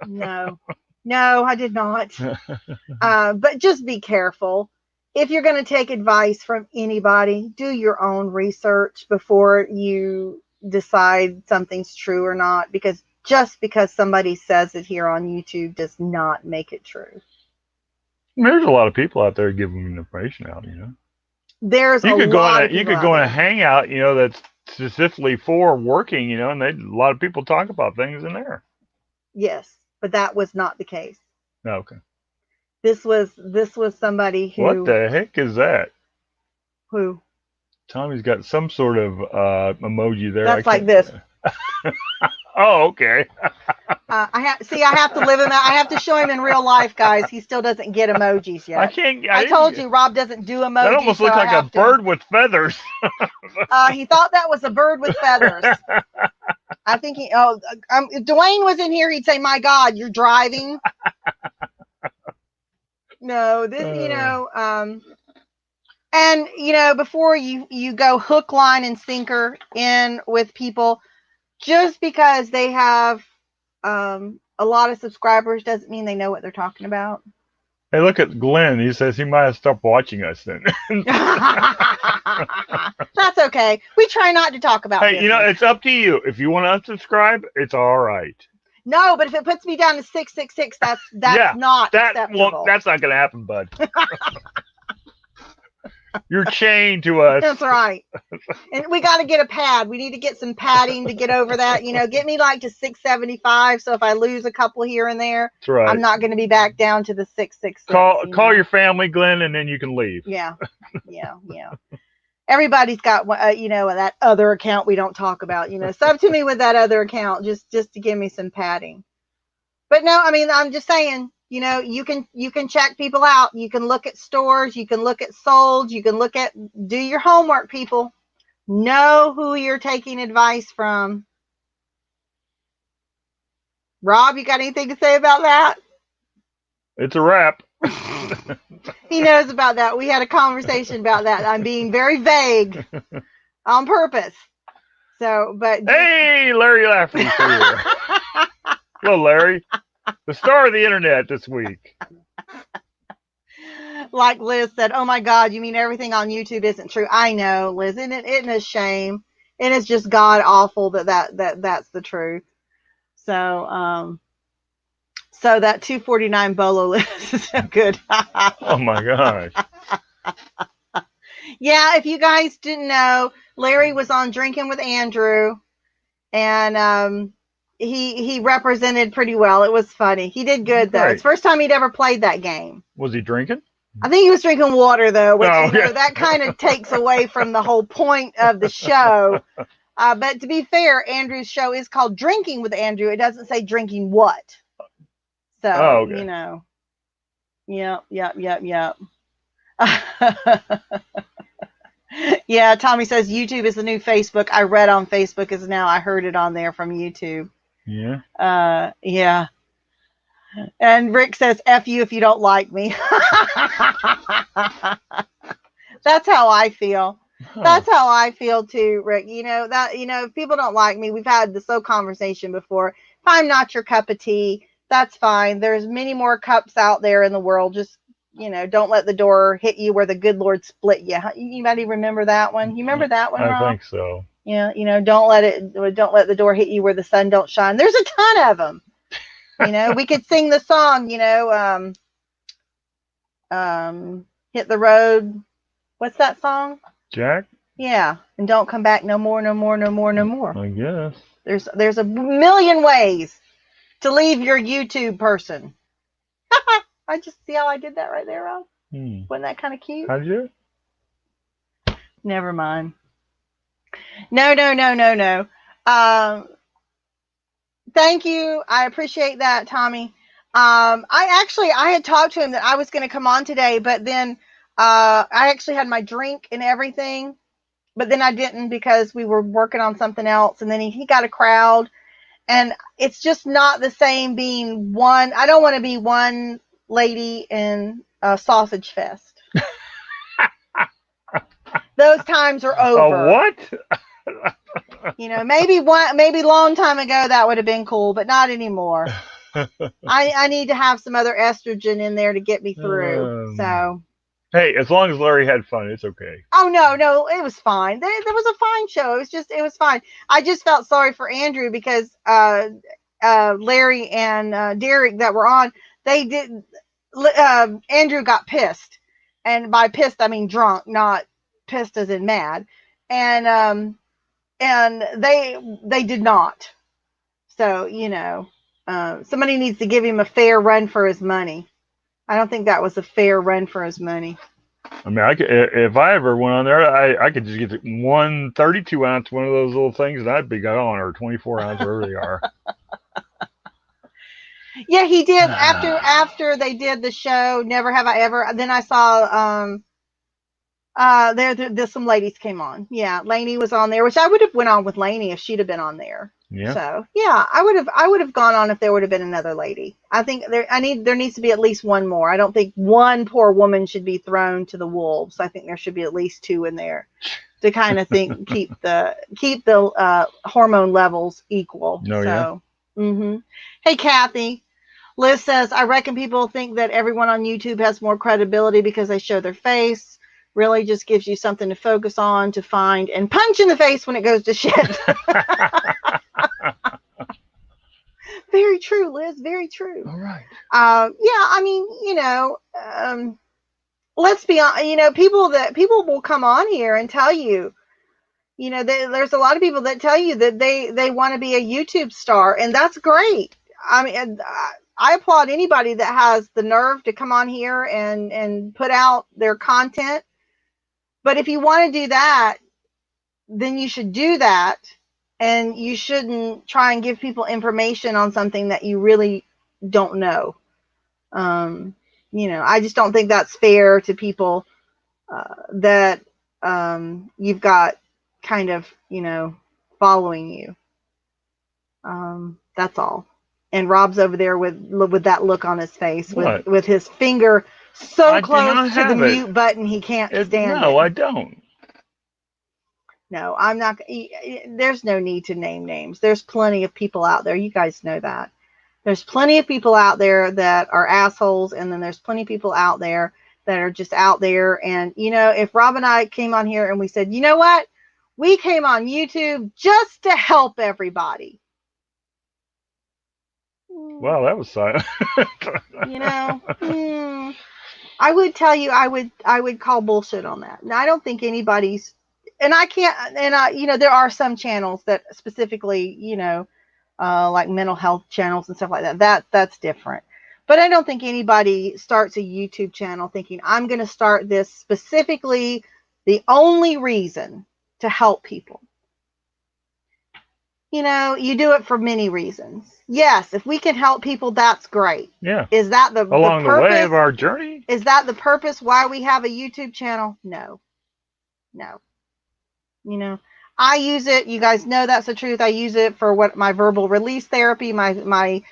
No, I did not. But just be careful. If you're going to take advice from anybody, do your own research before you decide something's true or not, because just because somebody says it here on YouTube does not make it true. There's a lot of people out there giving information out, you know. There's you a could lot go of you could go in a hangout, you know, that's specifically for working, you know, and a lot of people talk about things in there. Yes, but that was not the case. Okay. This was somebody who. What the heck is that? Who? Tommy's got some sort of emoji there. That's like this. Oh, okay. I have to live him out. I have to show him in real life, guys. He still doesn't get emojis yet. I told you, Rob doesn't do emojis. That almost looks like a bird with feathers. He thought that was a bird with feathers. I think if Dwayne was in here, he'd say, "My God, you're driving." No, this, and before you go hook, line, and sinker in with people, just because they have a lot of subscribers doesn't mean they know what they're talking about. Hey, look at Glenn. He says he might have stopped watching us then. That's okay. We try not to talk about Hey, it's up to you. If you want to unsubscribe, it's all right. No, but if it puts me down to 666, that's not acceptable. Well, that's not going to happen, bud. You're chained to us. That's right. And we got to get a pad. We need to get some padding to get over that. Get me like to 675. So if I lose a couple here and there, that's right. I'm not going to be back down to the 666. Call your family, Glenn, and then you can leave. Yeah. Everybody's got that other account we don't talk about. Sub to me with that other account just to give me some padding. But no, I mean, I'm just saying. You can check people out. You can look at stores. You can look at solds. You can do your homework, people. Know who you're taking advice from. Rob, you got anything to say about that? It's a wrap. He knows about that. We had a conversation about that. I'm being very vague on purpose. So, but. Hey, Larry Lafferty's here. Hello, Larry. The star of the internet this week. Like Liz said, oh my God, you mean everything on YouTube isn't true? I know, Liz, isn't it a shame? And it's just God awful that's the truth. So, so that 249 Bolo list is so good. Oh my gosh. Yeah, if you guys didn't know, Larry was on Drinking with Andrew, and he represented pretty well. It was funny. He did good though. Right. It's the first time he'd ever played that game. Was he drinking? I think he was drinking water though, which Oh, you know yeah. that kind of takes away from the whole point of the show. But to be fair, Andrew's show is called Drinking with Andrew. It doesn't say drinking what. So okay. you know. Yep. Yeah, Tommy says YouTube is the new Facebook. I read on Facebook is now. I heard it on there from YouTube. Yeah. Yeah. And Rick says, F you if you don't like me. That's how I feel. Huh. That's how I feel too, Rick. You know, if people don't like me, we've had this whole conversation before. If I'm not your cup of tea, that's fine. There's many more cups out there in the world. Just, don't let the door hit you where the good Lord split you. Anybody remember that one? You remember that one, Rob? I think so. Yeah, don't let the door hit you where the sun don't shine. There's a ton of them. We could sing the song, hit the road. What's that song? Jack? Yeah. And don't come back no more, no more, no more, no more. I guess. There's a million ways to leave your YouTube person. I just see how I did that right there, Rob. Wasn't that kind of cute? How'd you? Never mind. No. Thank you. I appreciate that, Tommy. I had talked to him that I was going to come on today, but then I actually had my drink and everything, but then I didn't because we were working on something else. And then he got a crowd, and it's just not the same being one. I don't want to be one lady in a sausage fest. Those times are over. What? Maybe long time ago that would have been cool, but not anymore. I need to have some other estrogen in there to get me through. So. Hey, as long as Larry had fun, it's okay. Oh no, it was fine. There was a fine show. It was fine. I just felt sorry for Andrew because Larry and Derek that were on, they did. Andrew got pissed, and by pissed I mean drunk, not pissed as in mad, and they did not. So somebody needs to give him a fair run for his money. I don't think that was a fair run for his money. I mean, if I ever went on there, I could just get one 32-ounce, one of those little things, and I'd be gone, or 24-ounce, wherever they are. Yeah, he did after they did the show. Never Have I Ever. Then I saw there's some ladies came on. Yeah, Lainey was on there, which I would have went on with Lainey if she'd have been on there. Yeah. So yeah, I would have gone on if there would have been another lady. I think there needs to be at least one more. I don't think one poor woman should be thrown to the wolves. I think there should be at least two in there to kind of keep the hormone levels equal. Oh, so, yeah. Hey, Kathy. Liz says, I reckon people think that everyone on YouTube has more credibility because they show their face. Really just gives you something to focus on, to find, and punch in the face when it goes to shit. Very true, Liz. Very true. All right. Yeah, I mean, let's be honest. People will come on here and tell you, there's a lot of people that tell you that they want to be a YouTube star, and that's great. I mean, I applaud anybody that has the nerve to come on here and put out their content. But if you want to do that, then you should do that. And you shouldn't try and give people information on something that you really don't know. I just don't think that's fair to people that you've got kind of, following you. That's all. And Rob's over there with that look on his face, with his finger so close to the mute button he can't stand it. No, I don't. No, I'm not. There's no need to name names. There's plenty of people out there. You guys know that. There's plenty of people out there that are assholes, and then there's plenty of people out there that are just out there. And, if Rob and I came on here and we said, you know what? We came on YouTube just to help everybody. Wow, that was silent. I would tell you, I would call bullshit on that. Now, I don't think anybody's, and I can't, and there are some channels that specifically, like mental health channels and stuff like that. That's different. But I don't think anybody starts a YouTube channel thinking, I'm going to start this specifically, the only reason to help people. You know, you do it for many reasons. Yes, if we can help people, that's great. Yeah. Is that the Along purpose? the way of our journey? Is that the purpose why we have a YouTube channel? No. You know, I use it. You guys know that's the truth. I use it for what my verbal release therapy, my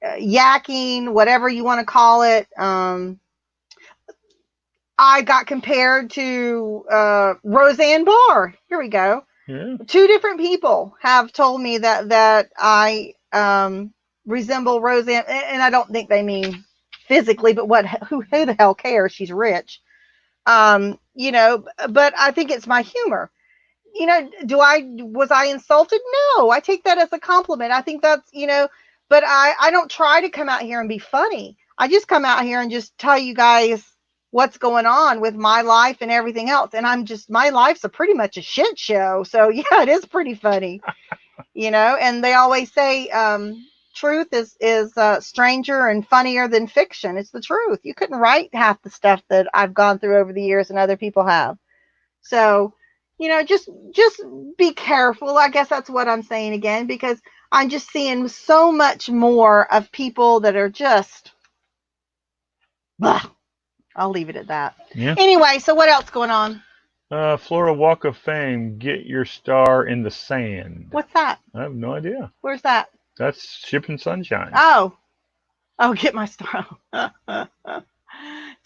yakking, whatever you want to call it. I got compared to Roseanne Barr. Here we go. Yeah. 2 different people have told me that I resemble Roseanne, and I don't think they mean physically, but who the hell cares? She's rich. You know, but I think it's my humor. You know, was I insulted? No, I take that as a compliment. I think that's, you know, but I don't try to come out here and be funny. I just come out here and just tell you guys what's going on with my life and everything else. And my life's pretty much a shit show. So yeah, it is pretty funny, you know, and they always say, truth is stranger and funnier than fiction. It's the truth. You couldn't write half the stuff that I've gone through over the years and other people have. So, you know, just be careful. I guess that's what I'm saying again, because I'm just seeing so much more of people that are just, blah. I'll leave it at that. Yeah. Anyway, so what else going on? Florida Walk of Fame, get your star in the sand. What's that? I have no idea. Where's that? That's Shipping Sunshine. Oh, get my star.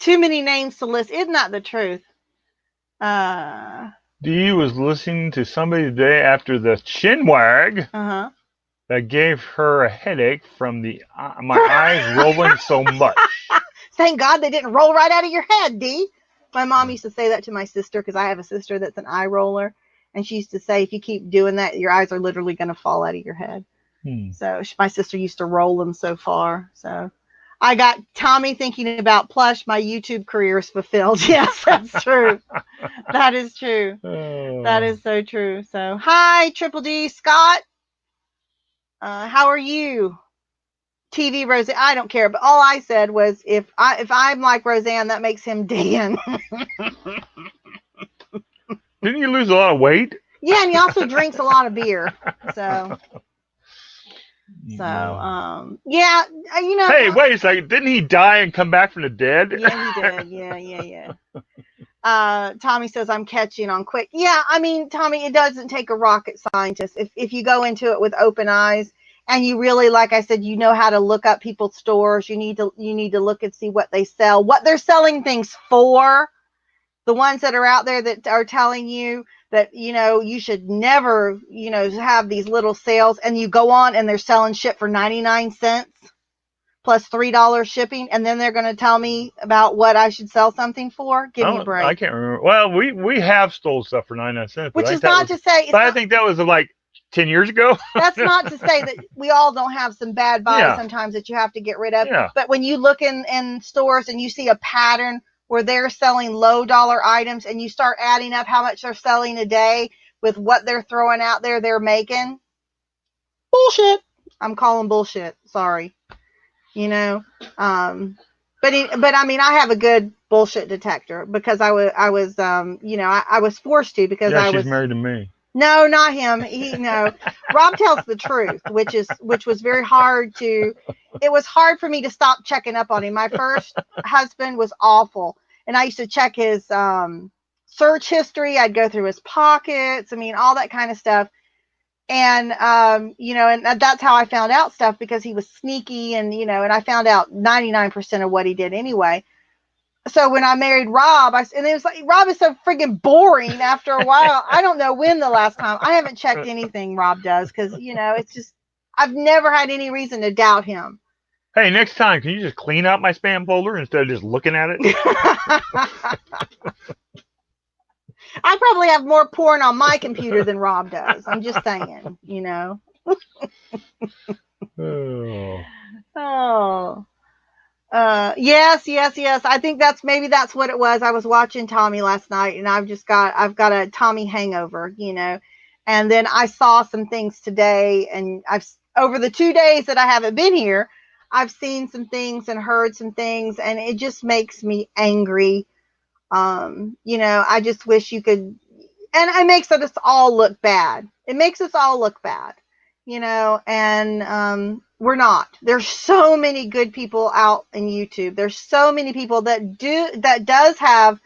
Too many names to list. Isn't that the truth? Dee was listening to somebody today after the chin wag that gave her a headache from my eyes rolling so much. Thank God they didn't roll right out of your head, Dee. My mom used to say that to my sister, because I have a sister that's an eye roller, and she used to say, if you keep doing that, your eyes are literally going to fall out of your head. So my sister used to roll them so far. So I got Tommy thinking about plush. My YouTube career is fulfilled. Yes, that's true. That is true. That is so true. So hi, Triple D Scott. How are you? TV Roseanne, I don't care, but all I said was if I'm like Roseanne, that makes him Dan. Didn't you lose a lot of weight? Yeah, and he also drinks a lot of beer. So yeah, you know. Hey, wait a second. Didn't he die and come back from the dead? Yeah, he did. Yeah. Tommy says I'm catching on quick. Yeah, I mean, Tommy, it doesn't take a rocket scientist. If you go into it with open eyes, and you really, like I said, you know how to look up people's stores. You need to look and see what they sell, what they're selling things for. The ones that are out there that are telling you that, you know, you should never, you know, have these little sales, and you go on and they're selling shit for 99 cents plus $3 shipping, and then they're going to tell me about what I should sell something for. Give me a break. I can't remember. Well, we have stole stuff for 99 cents. Which is not to say. But I think that was like 10 years ago. That's not to say that we all don't have some bad buys sometimes that you have to get rid of. Yeah. But when you look in stores and you see a pattern where they're selling low dollar items, and you start adding up how much they're selling a day with what they're throwing out there, they're making bullshit. I'm calling bullshit. Sorry. You know, but I mean, I have a good bullshit detector because I was you know, I was forced to, because she's married to me. No, not him. Rob tells the truth, which was very hard it was hard for me to stop checking up on him. My first husband was awful. And I used to check his search history. I'd go through his pockets. I mean, all that kind of stuff. And, you know, and that's how I found out stuff, because he was sneaky, and, you know, and I found out 99% of what he did anyway. So when I married Rob, and it was like, Rob is so friggin' boring after a while. I don't know when the last time. I haven't checked anything Rob does, because, you know, it's just, I've never had any reason to doubt him. Hey, next time, can you just clean out my spam folder instead of just looking at it? I probably have more porn on my computer than Rob does. I'm just saying, you know. Yes. I think maybe that's what it was. I was watching Tommy last night, and I've got a Tommy hangover, you know. And then I saw some things today, and over the 2 days that I haven't been here, I've seen some things and heard some things, and it just makes me angry. I just wish you could, and it makes us all look bad. It makes us all look bad, and we're not. There's so many good people out in YouTube. There's so many people that does have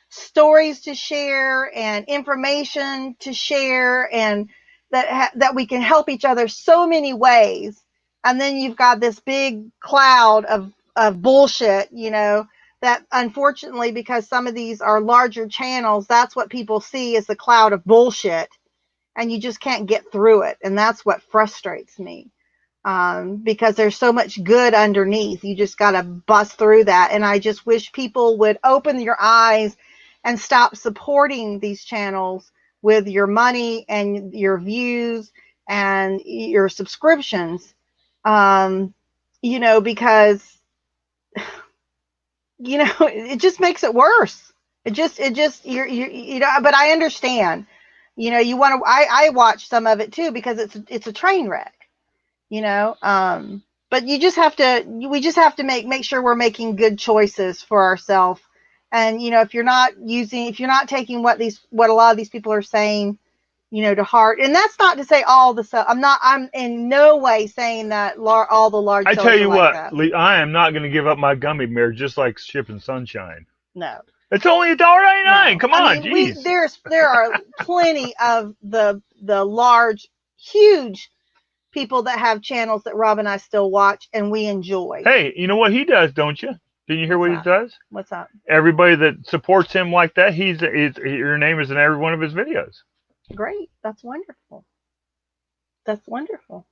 stories to share and information to share, and that we can help each other so many ways. And then you've got this big cloud of bullshit, that unfortunately, because some of these are larger channels, that's what people see is the cloud of bullshit, and you just can't get through it. And that's what frustrates me, because there's so much good underneath. You just got to bust through that. And I just wish people would open your eyes and stop supporting these channels with your money and your views and your subscriptions, because it just makes it worse. It just but I understand, you want to, I watch some of it too, because it's a train wreck, but we just have to make sure we're making good choices for ourselves. And, if you're not taking what a lot of these people are saying, to heart. And that's not to say I'm in no way saying that all the large. I tell you what, Lee, I am not going to give up my gummy bear just like Shipping Sunshine. No. It's only $1.99. No. Come on, geez. There are plenty of the large, huge people that have channels that Rob and I still watch and we enjoy. Hey, you know what he does, don't you? Did you hear what he does? What's that? Everybody that supports him like that, your name is in every one of his videos. Great. That's wonderful. That's wonderful.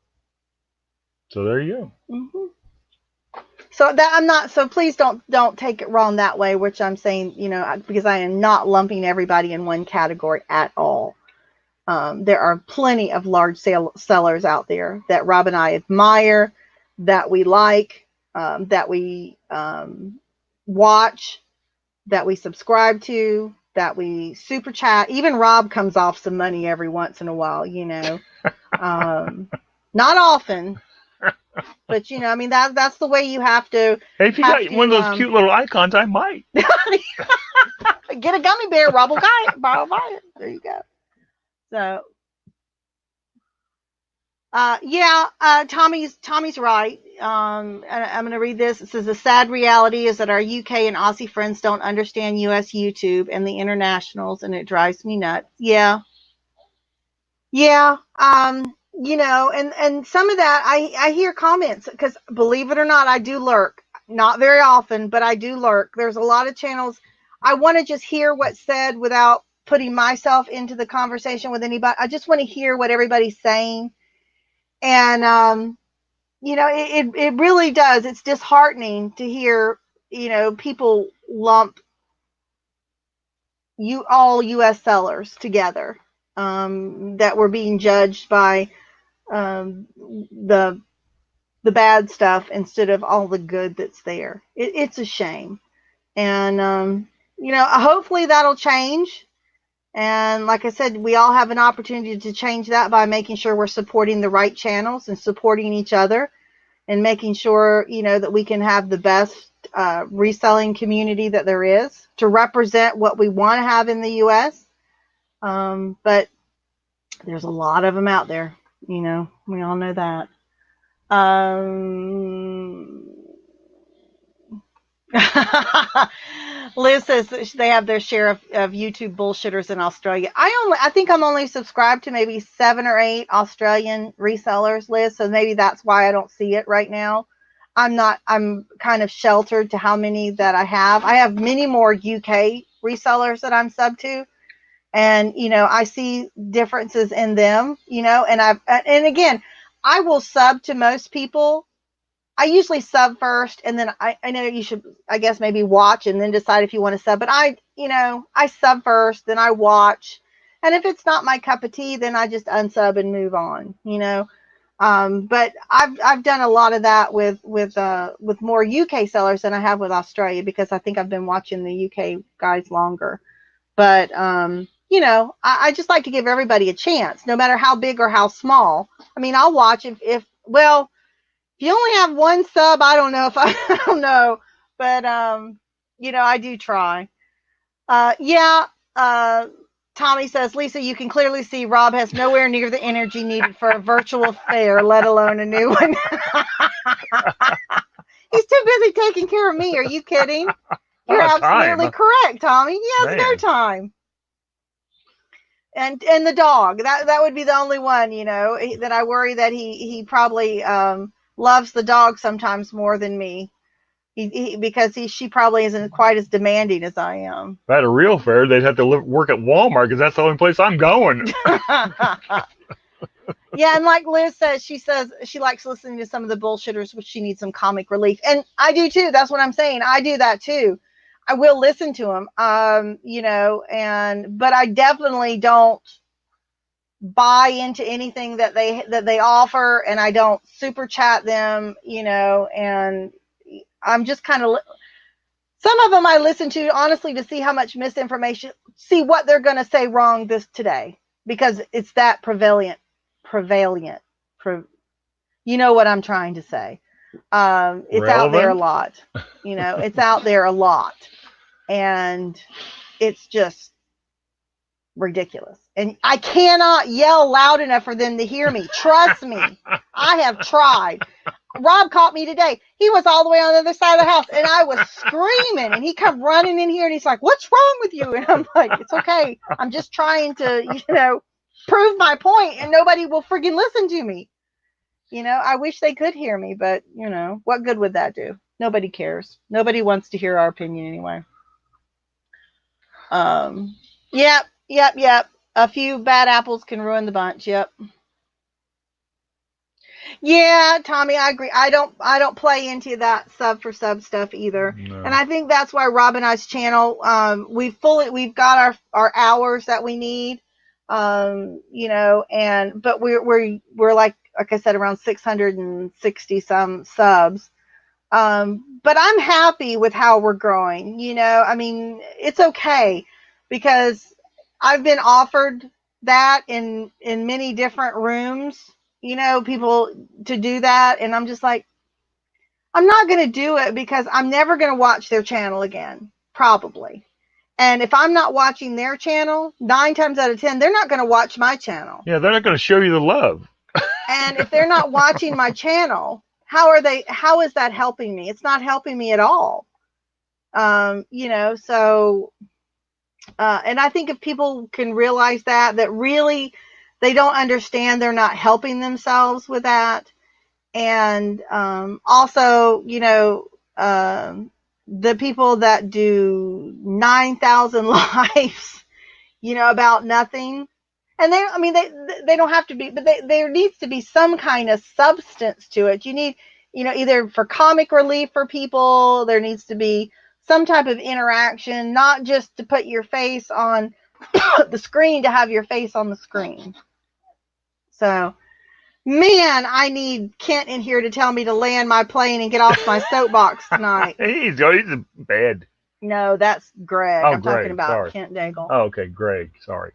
So there you go. Mm-hmm. So please don't take it wrong that way, which I'm saying, because I am not lumping everybody in one category at all. There are plenty of large sellers out there that Rob and I admire, that we like, that we watch, that we subscribe to, that we super chat. Even Rob comes off some money every once in a while, not often, but that's the way you have to. Hey, if you got one of those cute little icons, I might get a gummy bear. Rob will buy it. There you go. So, Tommy's right. I'm going to read this. It says, the sad reality is that our UK and Aussie friends don't understand US YouTube and the internationals, and it drives me nuts. Yeah. And some of that, I hear comments, because believe it or not, I do lurk. Not very often, but I do lurk. There's a lot of channels. I want to just hear what's said without putting myself into the conversation with anybody. I just want to hear what everybody's saying. And, it really does. It's disheartening to hear, people lump all U.S. sellers together, that we're being judged by the bad stuff instead of all the good that's there. It's a shame. And, hopefully that'll change. And like I said, we all have an opportunity to change that by making sure we're supporting the right channels and supporting each other, and making sure, that we can have the best reselling community that there is to represent what we want to have in the U.S. But there's a lot of them out there, we all know that. Liz says they have their share of YouTube bullshitters in Australia. I think I'm only subscribed to maybe 7 or 8 Australian resellers, Liz, so maybe that's why I don't see it right now. I'm kind of sheltered to how many that I have. I have many more UK resellers that I'm sub to, and I see differences in them, and again, I will sub to most people. I usually sub first, and then I know you should, I guess, maybe watch and then decide if you want to sub. But I sub first, then I watch. And if it's not my cup of tea, then I just unsub and move on, But I've done a lot of that with more UK sellers than I have with Australia, because I think I've been watching the UK guys longer. But, I just like to give everybody a chance, no matter how big or how small. I mean, I'll watch if well, if you only have one sub, I don't know if I don't know, but I do try. Yeah. Tommy says, Lisa, you can clearly see Rob has nowhere near the energy needed for a virtual fair, let alone a new one. He's too busy taking care of me. Are you kidding? You're absolutely correct, Tommy. He has no time. And the dog, that would be the only one, that I worry that he probably loves the dog sometimes more than me. Because she probably isn't quite as demanding as I am. If I had a real fair, they'd have to work at Walmart because that's the only place I'm going. Yeah, and like Liz says, she likes listening to some of the bullshitters, which she needs some comic relief. And I do too. That's what I'm saying. I do that too. I will listen to them, but I definitely don't buy into anything that they offer, and I don't super chat them, and I'm just kind of, some of them I listen to honestly to see how much misinformation, see what they're going to say wrong today, because it's that prevalent. You know what I'm trying to say. It's out there a lot. It's out there a lot. And it's just ridiculous. And I cannot yell loud enough for them to hear me. Trust me. I have tried. Rob caught me today. He was all the way on the other side of the house, and I was screaming, and he come running in here, and he's like, "What's wrong with you?" And I'm like, "It's okay. I'm just trying to, prove my point, and nobody will friggin' listen to me." I wish they could hear me, but, what good would that do? Nobody cares. Nobody wants to hear our opinion anyway. Yep. A few bad apples can ruin the bunch. Yep. Yeah, Tommy, I agree. I don't play into that sub for sub stuff either. No. And I think that's why Rob and I's channel, we've got our hours that we need. But we're like I said, around 660 some subs. But I'm happy with how we're growing. It's okay, because I've been offered that in many different rooms, people to do that. And I'm just like, I'm not going to do it, because I'm never going to watch their channel again, probably. And if I'm not watching their channel, 9 times out of 10, they're not going to watch my channel. Yeah, they're not going to show you the love. And if they're not watching my channel, how is that helping me? It's not helping me at all. And I think if people can realize that really they don't understand, they're not helping themselves with that. And also, the people that do 9,000 lives, about nothing. And they don't have to be, but there needs to be some kind of substance to it. You need, either for comic relief for people, there needs to be some type of interaction, not just to put your face on the screen to have your face on the screen. So, man, I need Kent in here to tell me to land my plane and get off my soapbox tonight. He's in bed. No, that's Greg. Oh, I'm talking about Kent Daigle. Oh, okay, Greg. Sorry.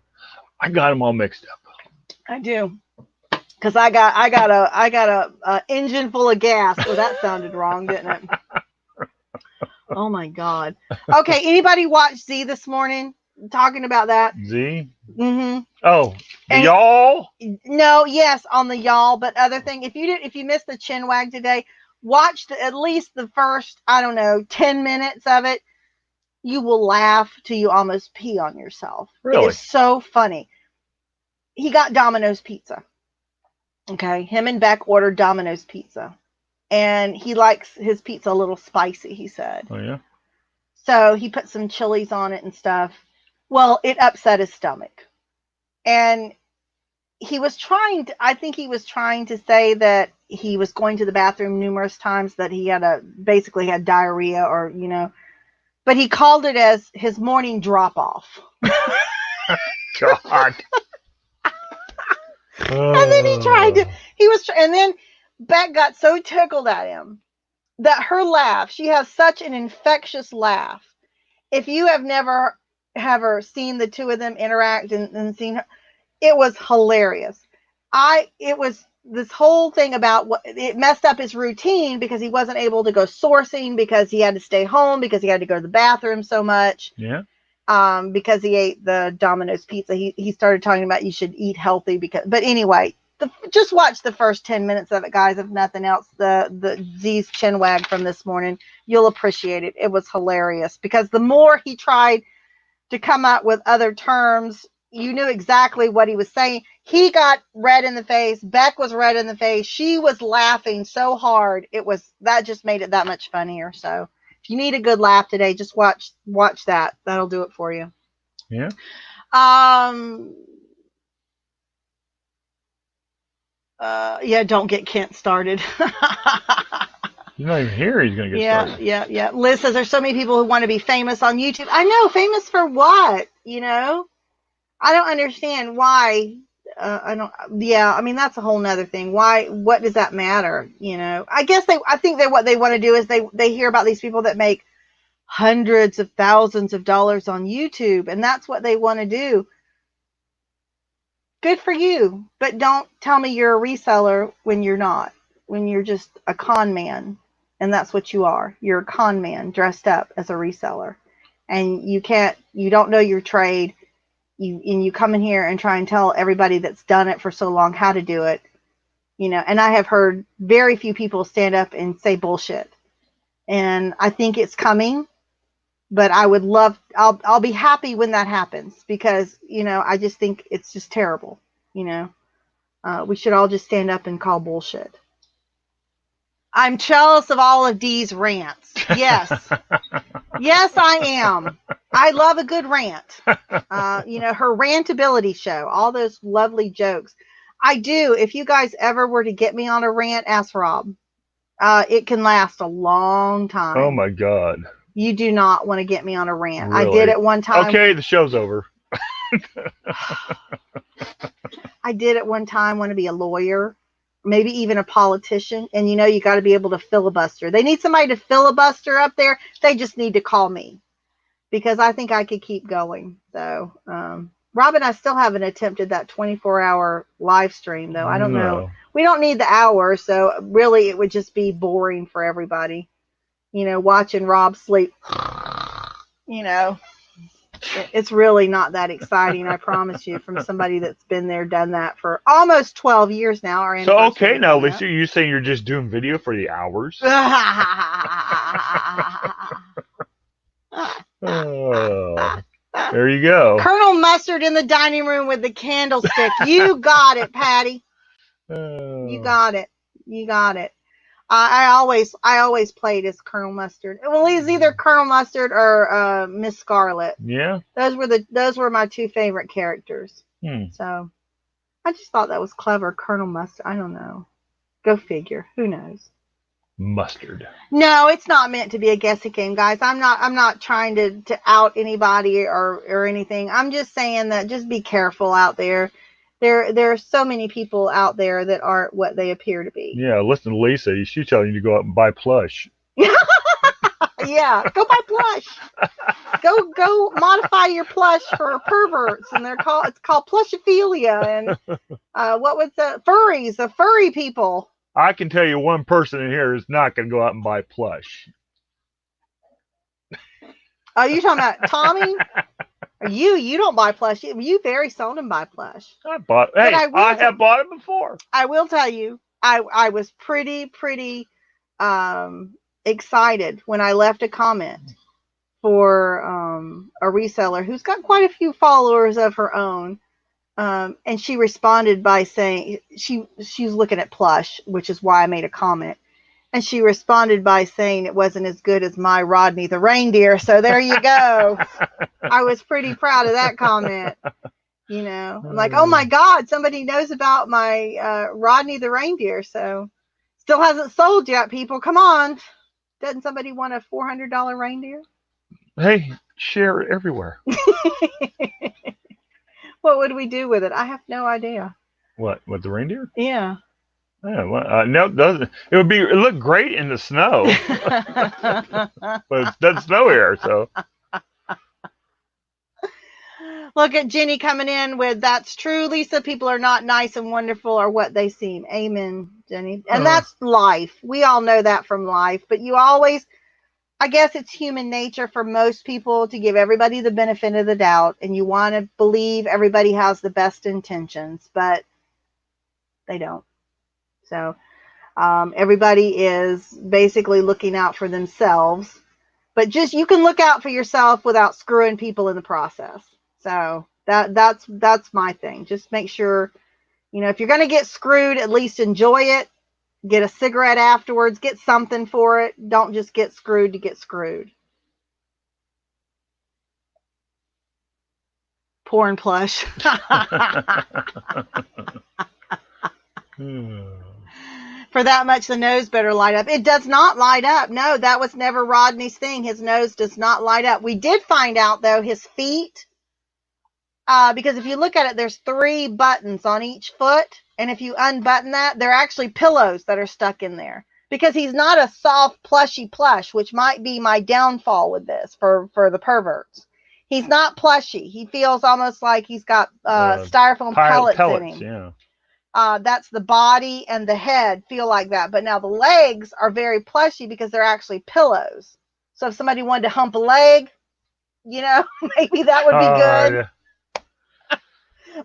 I got him all mixed up. I do, because I got a engine full of gas. Oh, that sounded wrong, didn't it? Oh my God. Okay, anybody watch Z this morning? Talking about that. Z. Mm-hmm. Oh, y'all. No, yes, on the y'all. But other thing, if you missed the chin wag today, watch at least the first 10 minutes of it. You will laugh till you almost pee on yourself. Really? It is so funny. He got Domino's pizza. Okay. Him and Beck ordered Domino's pizza. And he likes his pizza a little spicy, he said. Oh, yeah? So he put some chilies on it and stuff. Well, it upset his stomach. And I think he was trying to say that he was going to the bathroom numerous times, that he basically had diarrhea or, but he called it as his morning drop off. God. And then and then Beck got so tickled at him that her laugh, she has such an infectious laugh. If you have never seen the two of them interact and seen her, it was hilarious. It was this whole thing about what it messed up his routine because he wasn't able to go sourcing because he had to stay home because he had to go to the bathroom so much. Yeah. Because he ate the Domino's pizza. He started talking about you should eat healthy but anyway, just watch the first 10 minutes of it, guys, if nothing else. The Z's chinwag from this morning, you'll appreciate it. It was hilarious because the more he tried to come up with other terms, you knew exactly what he was saying. He got red in the face. Beck was red in the face. She was laughing so hard. That just made it that much funnier. So if you need a good laugh today, just watch that. That'll do it for you. Yeah. Yeah, don't get Kent started. He's not even here. He's going to get started. Yeah. Liz says there's so many people who want to be famous on YouTube. I know, famous for what? I don't understand why. I mean, that's a whole nother thing. Why? What does that matter? I guess I think that what they want to do is they hear about these people that make hundreds of thousands of dollars on YouTube, and that's what they want to do. Good for you, but don't tell me you're a reseller when you're not, when you're just a con man, and that's what you are. You're a con man dressed up as a reseller, and you don't know your trade. You come in here and try and tell everybody that's done it for so long how to do it, and I have heard very few people stand up and say bullshit, and I think it's coming, but I'll be happy when that happens because, I just think it's just terrible. We should all just stand up and call bullshit. I'm jealous of all of Dee's rants. Yes. Yes, I am. I love a good rant. Her rantability show, all those lovely jokes. I do. If you guys ever were to get me on a rant, ask Rob. It can last a long time. Oh my God. You do not want to get me on a rant. Really? I did it one time. Okay, the show's over. I did it one time, want to be a lawyer, maybe even a politician. And you got to be able to filibuster. They need somebody to filibuster up there. They just need to call me because I think I could keep going. So, Rob and I still haven't attempted that 24-hour live stream, though. I don't know. We don't need the hour. So really it would just be boring for everybody, watching Rob sleep, It's really not that exciting, I promise you, from somebody that's been there, done that for almost 12 years now. So, okay, now, Lisa, you're saying you're just doing video for the hours? Oh, there you go. Colonel Mustard in the dining room with the candlestick. You got it, Patty. You got it. I always played as Colonel Mustard. Well, he's either Colonel Mustard or Miss Scarlet. Yeah. Those were my two favorite characters. So I just thought that was clever, Colonel Mustard. I don't know. Go figure. Who knows? Mustard. No, it's not meant to be a guessing game, guys. I'm not trying to out anybody or anything. I'm just saying that just be careful out there. There are so many people out there that aren't what they appear to be. Yeah, listen to Lisa. She's telling you to go out and buy plush. Yeah, go buy plush. Go modify your plush for perverts, and it's called plushophilia. And what was the furries? The furry people. I can tell you one person in here is not going to go out and buy plush. Oh, you talking about Tommy? You don't buy plush. You very seldom buy plush. I bought. Hey, I have bought it before. I will tell you, I was pretty excited when I left a comment for a reseller who's got quite a few followers of her own, and she responded by saying she's looking at plush, which is why I made a comment. And she responded by saying it wasn't as good as my Rodney the reindeer. So there you go. I was pretty proud of that comment. I'm like, oh my God, somebody knows about my Rodney the reindeer. So still hasn't sold yet, people. Come on. Doesn't somebody want a $400 reindeer? Hey, share it everywhere. What would we do with it? I have no idea. What the reindeer? Yeah. Yeah, well, no, it doesn't. It look great in the snow, but it doesn't snow here, so. Look at Jenny coming in with, that's true, Lisa. People are not nice and wonderful or what they seem. Amen, Jenny. And that's life. We all know that from life. But you always, I guess it's human nature for most people to give everybody the benefit of the doubt. And you want to believe everybody has the best intentions, but they don't. So everybody is basically looking out for themselves. But just, you can look out for yourself without screwing people in the process. So that's my thing. Just make sure, if you're going to get screwed, at least enjoy it. Get a cigarette afterwards. Get something for it. Don't just get screwed to get screwed. Porn plush. For that much, the nose better light up. It does not light up. No, that was never Rodney's thing. His nose does not light up. We did find out, though, his feet, because if you look at it, there's 3 buttons on each foot. And if you unbutton that, they're actually pillows that are stuck in there. Because he's not a soft, plushy plush, which might be my downfall with this for the perverts. He's not plushy. He feels almost like he's got styrofoam pellets in him. Yeah. That's the body and the head feel like that. But now the legs are very plushy because they're actually pillows. So if somebody wanted to hump a leg, maybe that would be good. Yeah.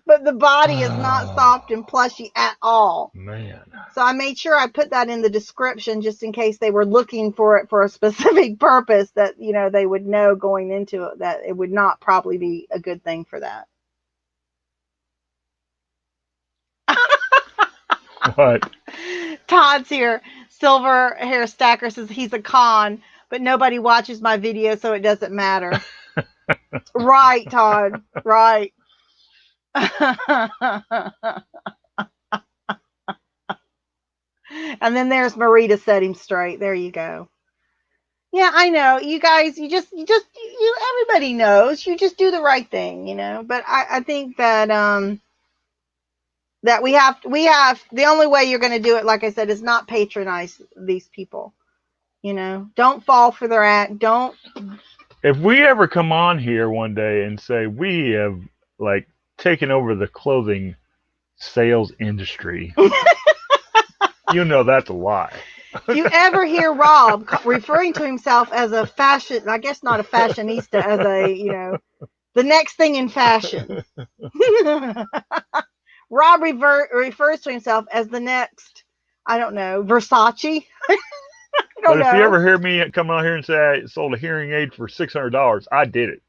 But the body is not soft and plushy at all. Man. So I made sure I put that in the description just in case they were looking for it for a specific purpose, that, they would know going into it that it would not probably be a good thing for that. What? Todd's here. Silver Hair Stacker says he's a con, but nobody watches my video, so it doesn't matter. Right, Todd. Right. And then there's Marie to set him straight. There you go. Yeah, I know. You guys, everybody knows. You just do the right thing, But I think that that we have the only way you're going to do it, like I said, is not patronize these people. Don't fall for their act. Don't. If we ever come on here one day and say we have taken over the clothing sales industry, that's a lie. If you ever hear Rob referring to himself as a fashion, I guess not a fashionista, as a, the next thing in fashion. Rob refers to himself as the next, I don't know, Versace. But if you ever hear me come out here and say I sold a hearing aid for $600, I did it.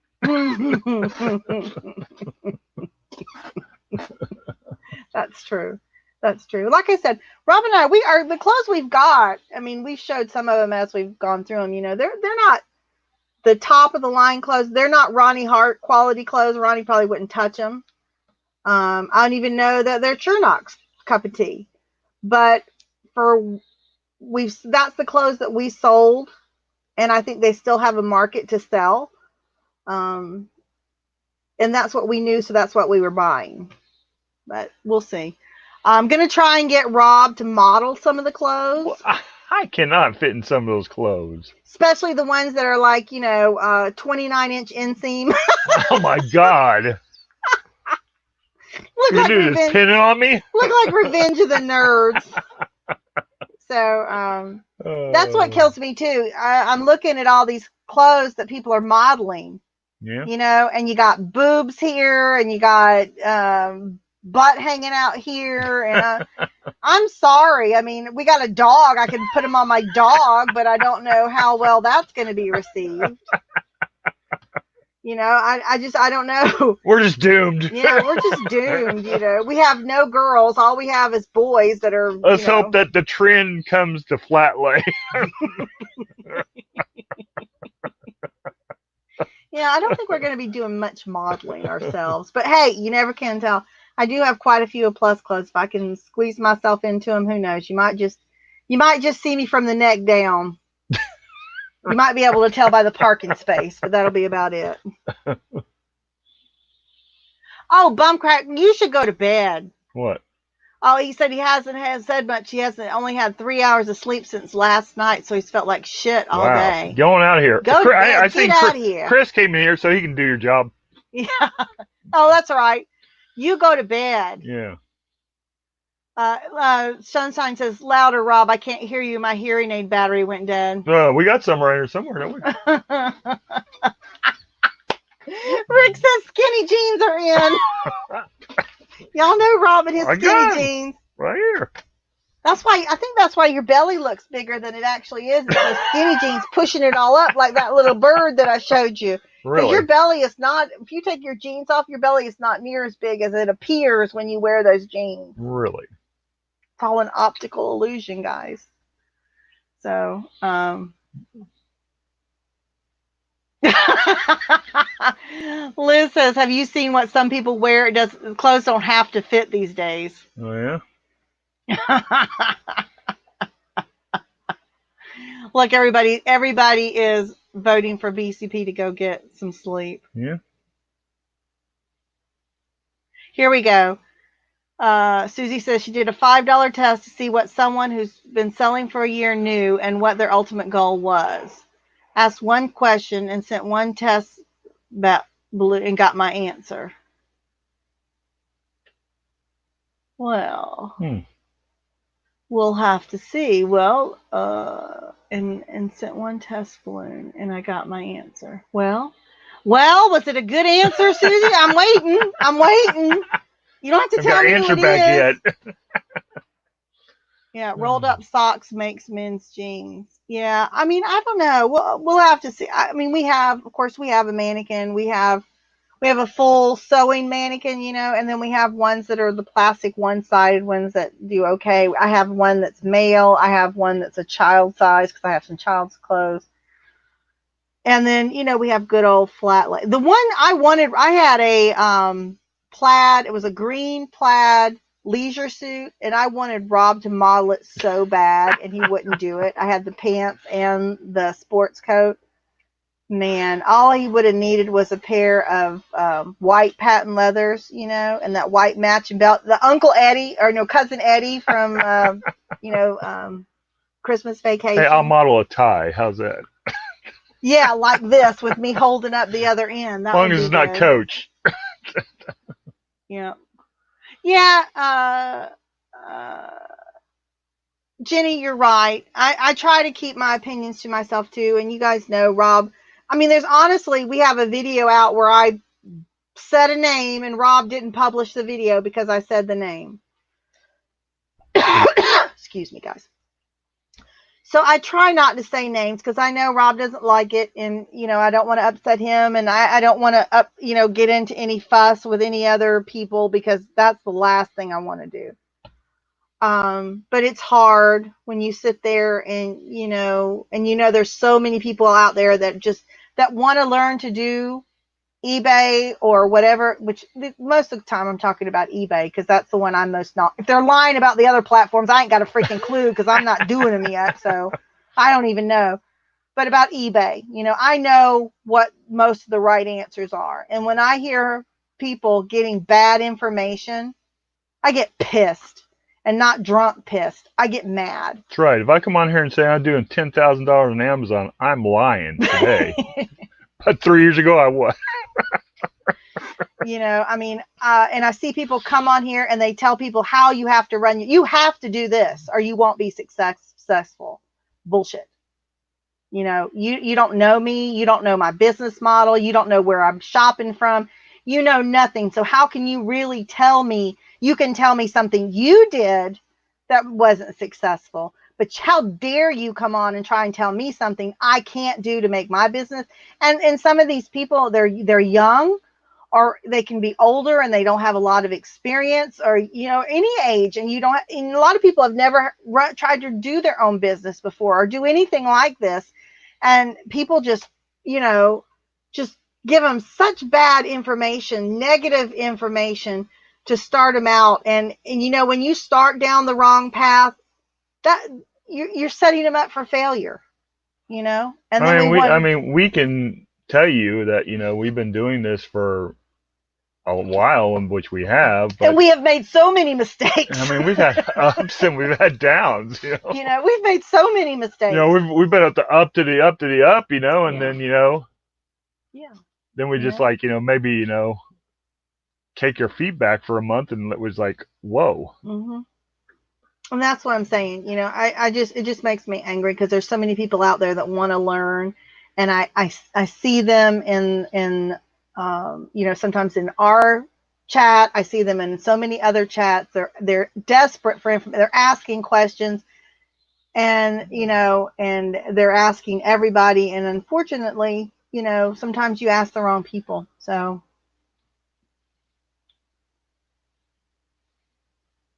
That's true. That's true. Like I said, Rob and I, the clothes we've got, I mean, we've showed some of them as we've gone through them. They're not the top of the line clothes. They're not Ronnie Hart quality clothes. Ronnie probably wouldn't touch them. I don't even know that they're Chernok's cup of tea. But that's the clothes that we sold, and I think they still have a market to sell. And that's what we knew, so that's what we were buying. But we'll see. I'm going to try and get Rob to model some of the clothes. Well, I cannot fit in some of those clothes. Especially the ones that are 29-inch inseam. Oh, my God. Look like dude is pinning on me? Look like Revenge of the Nerds. So that's what kills me, too. I'm looking at all these clothes that people are modeling. Yeah. And you got boobs here, and you got butt hanging out here, and I'm sorry. I mean, we got a dog. I could put him on my dog, but I don't know how well that's going to be received. I don't know. We're just doomed. Yeah, we're just doomed. We have no girls. All we have is boys that are. Let's hope that the trend comes to flat lay. Yeah, I don't think we're going to be doing much modeling ourselves. But hey, you never can tell. I do have quite a few of Plus clothes. If I can squeeze myself into them, who knows? You might just see me from the neck down. You might be able to tell by the parking space, but that'll be about it. Oh, Bumcrack, you should go to bed. What? Oh, he said he hasn't said much. He hasn't only had 3 hours of sleep since last night, so he's felt like shit all day. Going out of here. Go to bed. Get out of here. Chris came in here so he can do your job. Yeah. Oh, that's all right. You go to bed. Yeah. Sunshine says, louder, Rob. I can't hear you. My hearing aid battery went dead. We got some right here somewhere, don't we? Rick says skinny jeans are in. Y'all know Rob and his I skinny got 'em. jeans. Right here. That's why, I think that's why your belly looks bigger than it actually is. It's those skinny jeans pushing it all up like that little bird that I showed you. Because Really? your belly is not, if you take your jeans off, your belly is not near as big as it appears when you wear those jeans. Really? It's all an optical illusion, guys. So, Liz says, have you seen what some people wear? Clothes don't have to fit these days. Oh, yeah? Look, everybody is voting for BCP to go get some sleep. Yeah. Here we go. Susie says she did a $5 test to see what someone who's been selling for a year knew and what their ultimate goal was. Asked one question and sent one test back and got my answer. Well, we'll have to see. Well, and sent one test balloon and I got my answer. Well, was it a good answer, Susie? I'm waiting. You don't have to tell me who it is. Yet. Yeah, rolled up socks makes men's jeans. Yeah, I mean, I don't know. We'll have to see. I mean, we have a mannequin. We have a full sewing mannequin, and then we have ones that are the plastic one-sided ones that do okay. I have one that's male. I have one that's a child size because I have some child's clothes. And then, we have good old flat. The one I wanted, I had a plaid. It was a green plaid leisure suit, and I wanted Rob to model it so bad, and he wouldn't do it. I had the pants and the sports coat. Man, all he would have needed was a pair of white patent leathers, and that white matching belt. The Cousin Eddie from, Christmas Vacation. Hey, I'll model a tie. How's that? Yeah, like this with me holding up the other end. As long as it's not Coach. Yeah. Yeah. Jenny, you're right. I try to keep my opinions to myself too. And you guys know, Rob, I mean, we have a video out where I said a name and Rob didn't publish the video because I said the name. Excuse me, guys. So I try not to say names because I know Rob doesn't like it, and I don't want to upset him, and I don't want to get into any fuss with any other people because that's the last thing I want to do. But it's hard when you sit there and there's so many people out there that want to learn to do eBay or whatever, which most of the time I'm talking about eBay because that's the one I'm most not. If they're lying about the other platforms, I ain't got a freaking clue because I'm not doing them yet, so I don't even know. But about eBay, I know what most of the right answers are. And when I hear people getting bad information, I get pissed. And not drunk pissed. I get mad. That's right. If I come on here and say I'm doing $10,000 on Amazon, I'm lying today. But 3 years ago, I was. And I see people come on here and they tell people how you have to run. You have to do this or you won't be successful. Bullshit. You don't know me. You don't know my business model. You don't know where I'm shopping from. You know nothing. So how can you really tell me? You can tell me something you did that wasn't successful, but how dare you come on and try and tell me something I can't do to make my business? And some of these people, they're young, or they can be older and they don't have a lot of experience, or any age, and and a lot of people have never tried to do their own business before or do anything like this, and people just give them such bad information, negative information to start them out. And when you start down the wrong path, that you're setting them up for failure, and then we can tell you that, we've been doing this for a while, in which we have. But, and we have made so many mistakes. I mean, we've had ups and we've had downs, we've made so many mistakes. We've been up to the up, and yeah. then, then we just maybe, take your feedback for a month, and it was like, whoa. Mm-hmm. And that's what I'm saying. You know, it just makes me angry because there's so many people out there that want to learn, and I see them in you know, sometimes in our chat. I see them in so many other chats. They're desperate for information. They're asking questions, and you know, and they're asking everybody. And unfortunately, you know, sometimes you ask the wrong people. So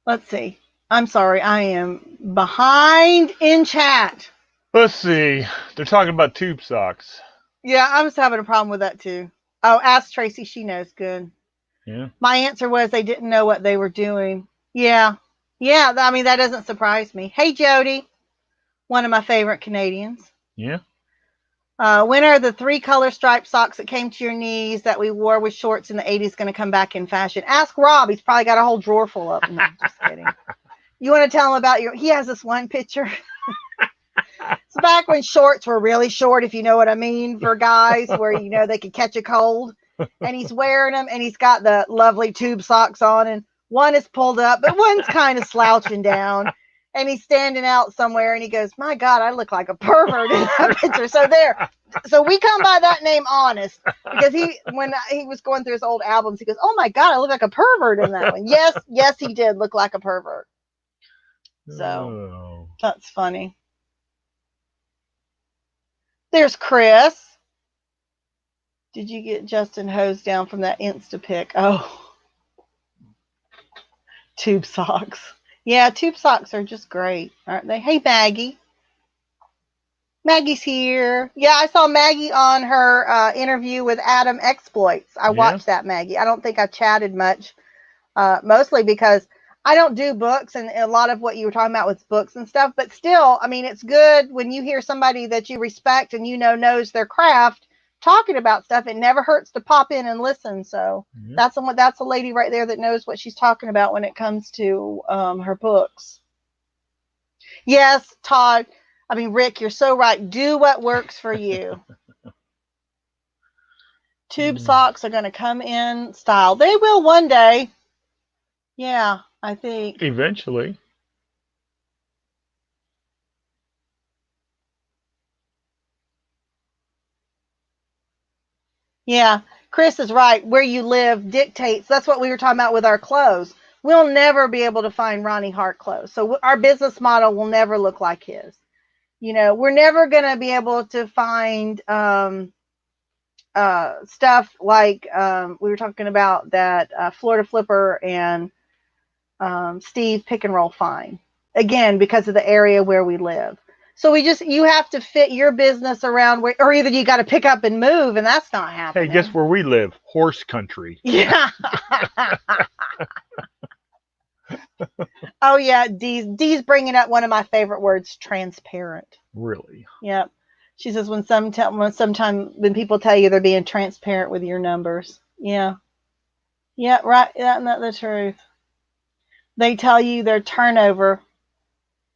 let's see. I'm sorry, I am behind in chat. Let's see. They're talking about tube socks. Yeah, I was having a problem with that too. Oh, ask Tracy. She knows. Good. Yeah. My answer was they didn't know what they were doing. Yeah. Yeah. I mean, that doesn't surprise me. Hey, Jody, one of my favorite Canadians. Yeah. When are the 3-color striped socks that came to your knees that we wore with shorts in the 80s going to come back in fashion? Ask Rob. He's probably got a whole drawer full of them. No, just kidding. You want to tell him about he has this one picture. It's back when shorts were really short, if you know what I mean, for guys, where, you know, they could catch a cold. And he's wearing them, and he's got the lovely tube socks on, and one is pulled up, but one's kind of slouching down. And he's standing out somewhere, and he goes, "My God, I look like a pervert in that picture." So we come by that name Honest, because when he was going through his old albums, he goes, "Oh my God, I look like a pervert in that one." Yes, he did look like a pervert. So that's funny. There's Chris. Did you get Justin hosed down from that Instapic? Oh, tube socks. Yeah, tube socks are just great, aren't they? Hey, Maggie. Maggie's here. Yeah, I saw Maggie on her interview with Adam Exploits. I watched that, Maggie. I don't think I chatted much, mostly because I don't do books, and a lot of what you were talking about was books and stuff. But still, I mean, it's good when you hear somebody that you respect and you know knows their craft talking about stuff. It never hurts to pop in and listen. So that's a lady right there that knows what she's talking about when it comes to her books. Yes, Todd. I mean, Rick, you're so right. Do what works for you. Tube socks are going to come in style. They will one day. Yeah, I think. Eventually. Yeah, Chris is right. Where you live dictates. That's what we were talking about with our clothes. We'll never be able to find Ronnie Hart clothes. So our business model will never look like his. You know, we're never going to be able to find stuff like we were talking about that Florida Flipper and Steve Pick and Roll Fine. Again, because of the area where we live. So you have to fit your business around where, or either you got to pick up and move, and that's not happening. Hey, guess where we live? Horse country. Yeah. Oh yeah, Dee's bringing up one of my favorite words, transparent. Really? Yep. She says when people tell you they're being transparent with your numbers. Yeah. Yeah, right. Isn't that the truth? They tell you their turnover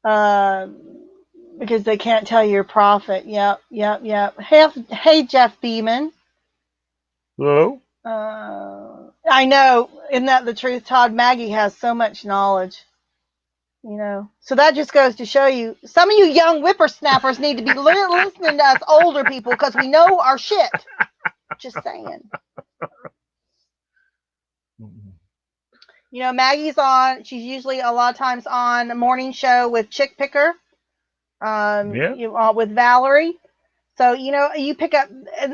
because they can't tell you your profit. Yep. Hey, Jeff Beeman. Hello? I know. Isn't that the truth, Todd? Maggie has so much knowledge. You know, so that just goes to show you, some of you young whippersnappers need to be listening to us older people, because we know our shit. Just saying. You know, Maggie's on. She's usually a lot of times on the morning show with Chick Picker. With Valerie. So, you know, you pick up,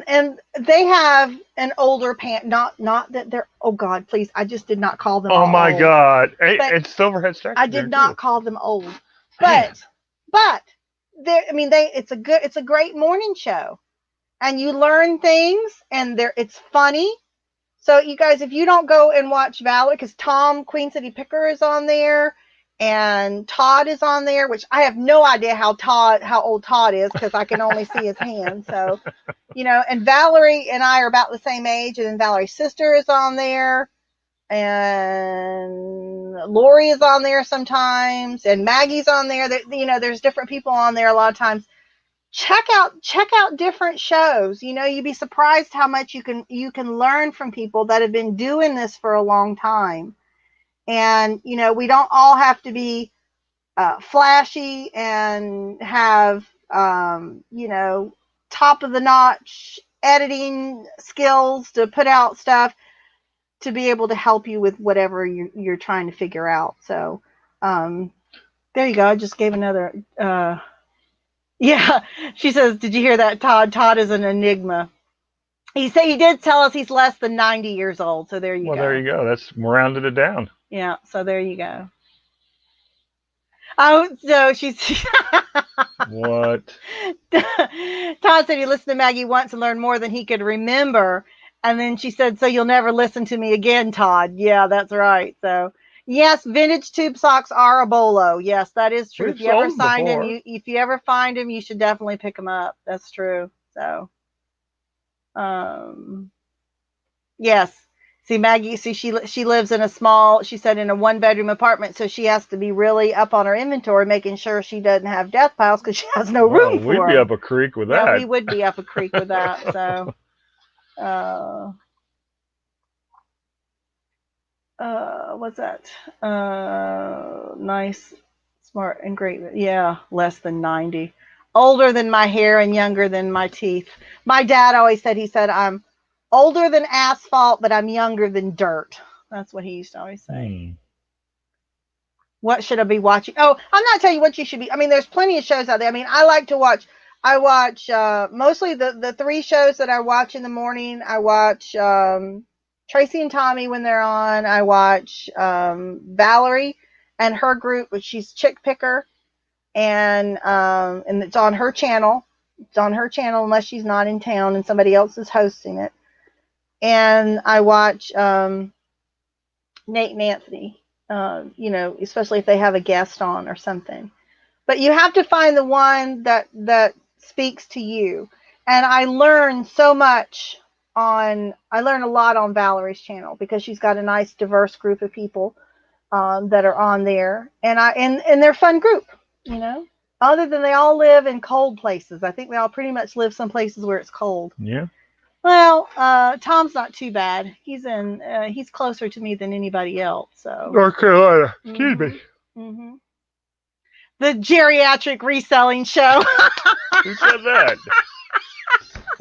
and they have an older not that they're, oh God, please, I just did not call them old. My God. Hey, it's Silverhead Stack. I did not call them old. But it's a great morning show. And you learn things, and it's funny. So you guys, if you don't go and watch Valerie, because Tom, Queen City Picker, is on there, and Todd is on there, which I have no idea how old Todd is, because I can only see his hand. So, you know, and Valerie and I are about the same age, and then Valerie's sister is on there, and Lori is on there sometimes, and Maggie's on there. You know, there's different people on there a lot of times. check out different shows. You know, you'd be surprised how much you can learn from people that have been doing this for a long time. And you know, we don't all have to be flashy and have you know, top of the notch editing skills to put out stuff to be able to help you with whatever you're trying to figure out. So there you go. I just gave another yeah, she says, did you hear that, Todd? Todd is an enigma. He did tell us he's less than 90 years old. So there you go. Well, there you go. That's rounded it down. Yeah. So there you go. Oh, so she's What? Todd said he listened to Maggie once and learned more than he could remember. And then she said, so you'll never listen to me again, Todd. Yeah, that's right. So yes, vintage tube socks are a bolo. Yes, that is true. If you ever find them, you should definitely pick them up. That's true. So, yes. See, Maggie, she lives in she said in a 1-bedroom apartment, so she has to be really up on her inventory, making sure she doesn't have death piles because she has no room for them. We'd be up a creek with that. Yeah, we would be up a creek with that. So, what's that? Nice, smart, and great. Yeah, less than 90. Older than my hair and younger than my teeth. My dad always said, I'm older than asphalt, but I'm younger than dirt. That's what he used to always say. What should I be watching? Oh, I'm not telling you what you should be. I mean, there's plenty of shows out there. I mean, I watch mostly the 3 shows that I watch in the morning. I watch Tracy and Tommy when they're on. I watch Valerie and her group, which she's Chick Picker, and it's on her channel. It's on her channel unless she's not in town and somebody else is hosting it. And I watch Nate and Anthony, you know, especially if they have a guest on or something. But you have to find the one that speaks to you. And I learn a lot on Valerie's channel because she's got a nice diverse group of people that are on there. And they're a fun group, you know, other than they all live in cold places. I think they all pretty much live some places where it's cold. Yeah. Well, Tom's not too bad. He's closer to me than anybody else. So North Carolina. Excuse me. Mm-hmm. The geriatric reselling show. Who said that?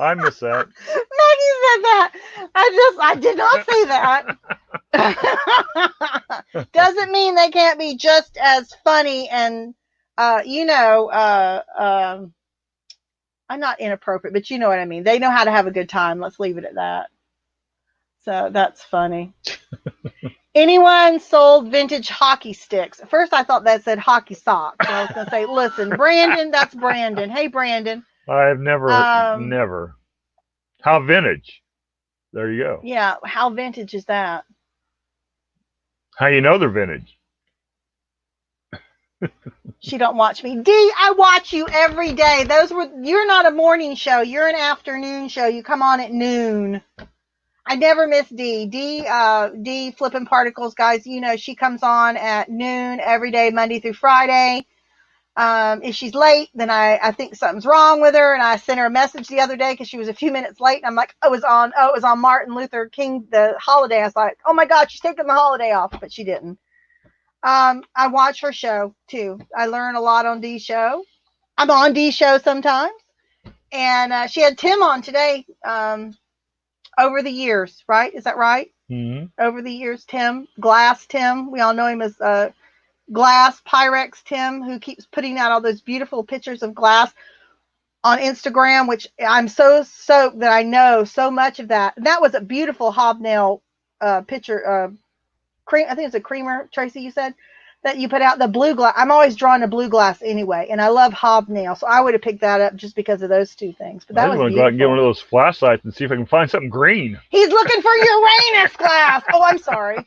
I missed that. Maggie said that. I did not say that. Doesn't mean they can't be just as funny and you know, I'm not inappropriate, but you know what I mean. They know how to have a good time. Let's leave it at that. So that's funny. Anyone sold vintage hockey sticks? At first I thought that said hockey socks. So I was going to say, listen, Brandon, that's Brandon. Hey, Brandon. I've never. How vintage? There you go. Yeah. How vintage is that? How you know they're vintage? She don't watch me. Dee, I watch you every day. You're not a morning show. You're an afternoon show. You come on at noon. I never miss Dee. Dee Flipping Particles, guys. You know, she comes on at noon every day, Monday through Friday. If she's late, then I think something's wrong with her. And I sent her a message the other day because she was a few minutes late. And I'm like, it was on Martin Luther King, the holiday. I was like, oh my God, she's taking the holiday off, but she didn't. I watch her show too. I learn a lot on Dee's show. I'm on Dee's show sometimes. And she had Tim on today over the years, right? Is that right? Mm-hmm. Over the years, Glass Tim. We all know him as Glass Pyrex Tim, who keeps putting out all those beautiful pictures of glass on Instagram, which I'm so soaked that I know so much of that. And that was a beautiful hobnail picture. Cream, I think it's a creamer, Tracy, you said, that you put out. The blue glass. I'm always drawn to blue glass anyway, and I love hobnail, so I would have picked that up just because of those 2 things. But that was beautiful. I want to go out and get one of those flashlights and see if I can find something green. He's looking for Uranus glass. Oh, I'm sorry.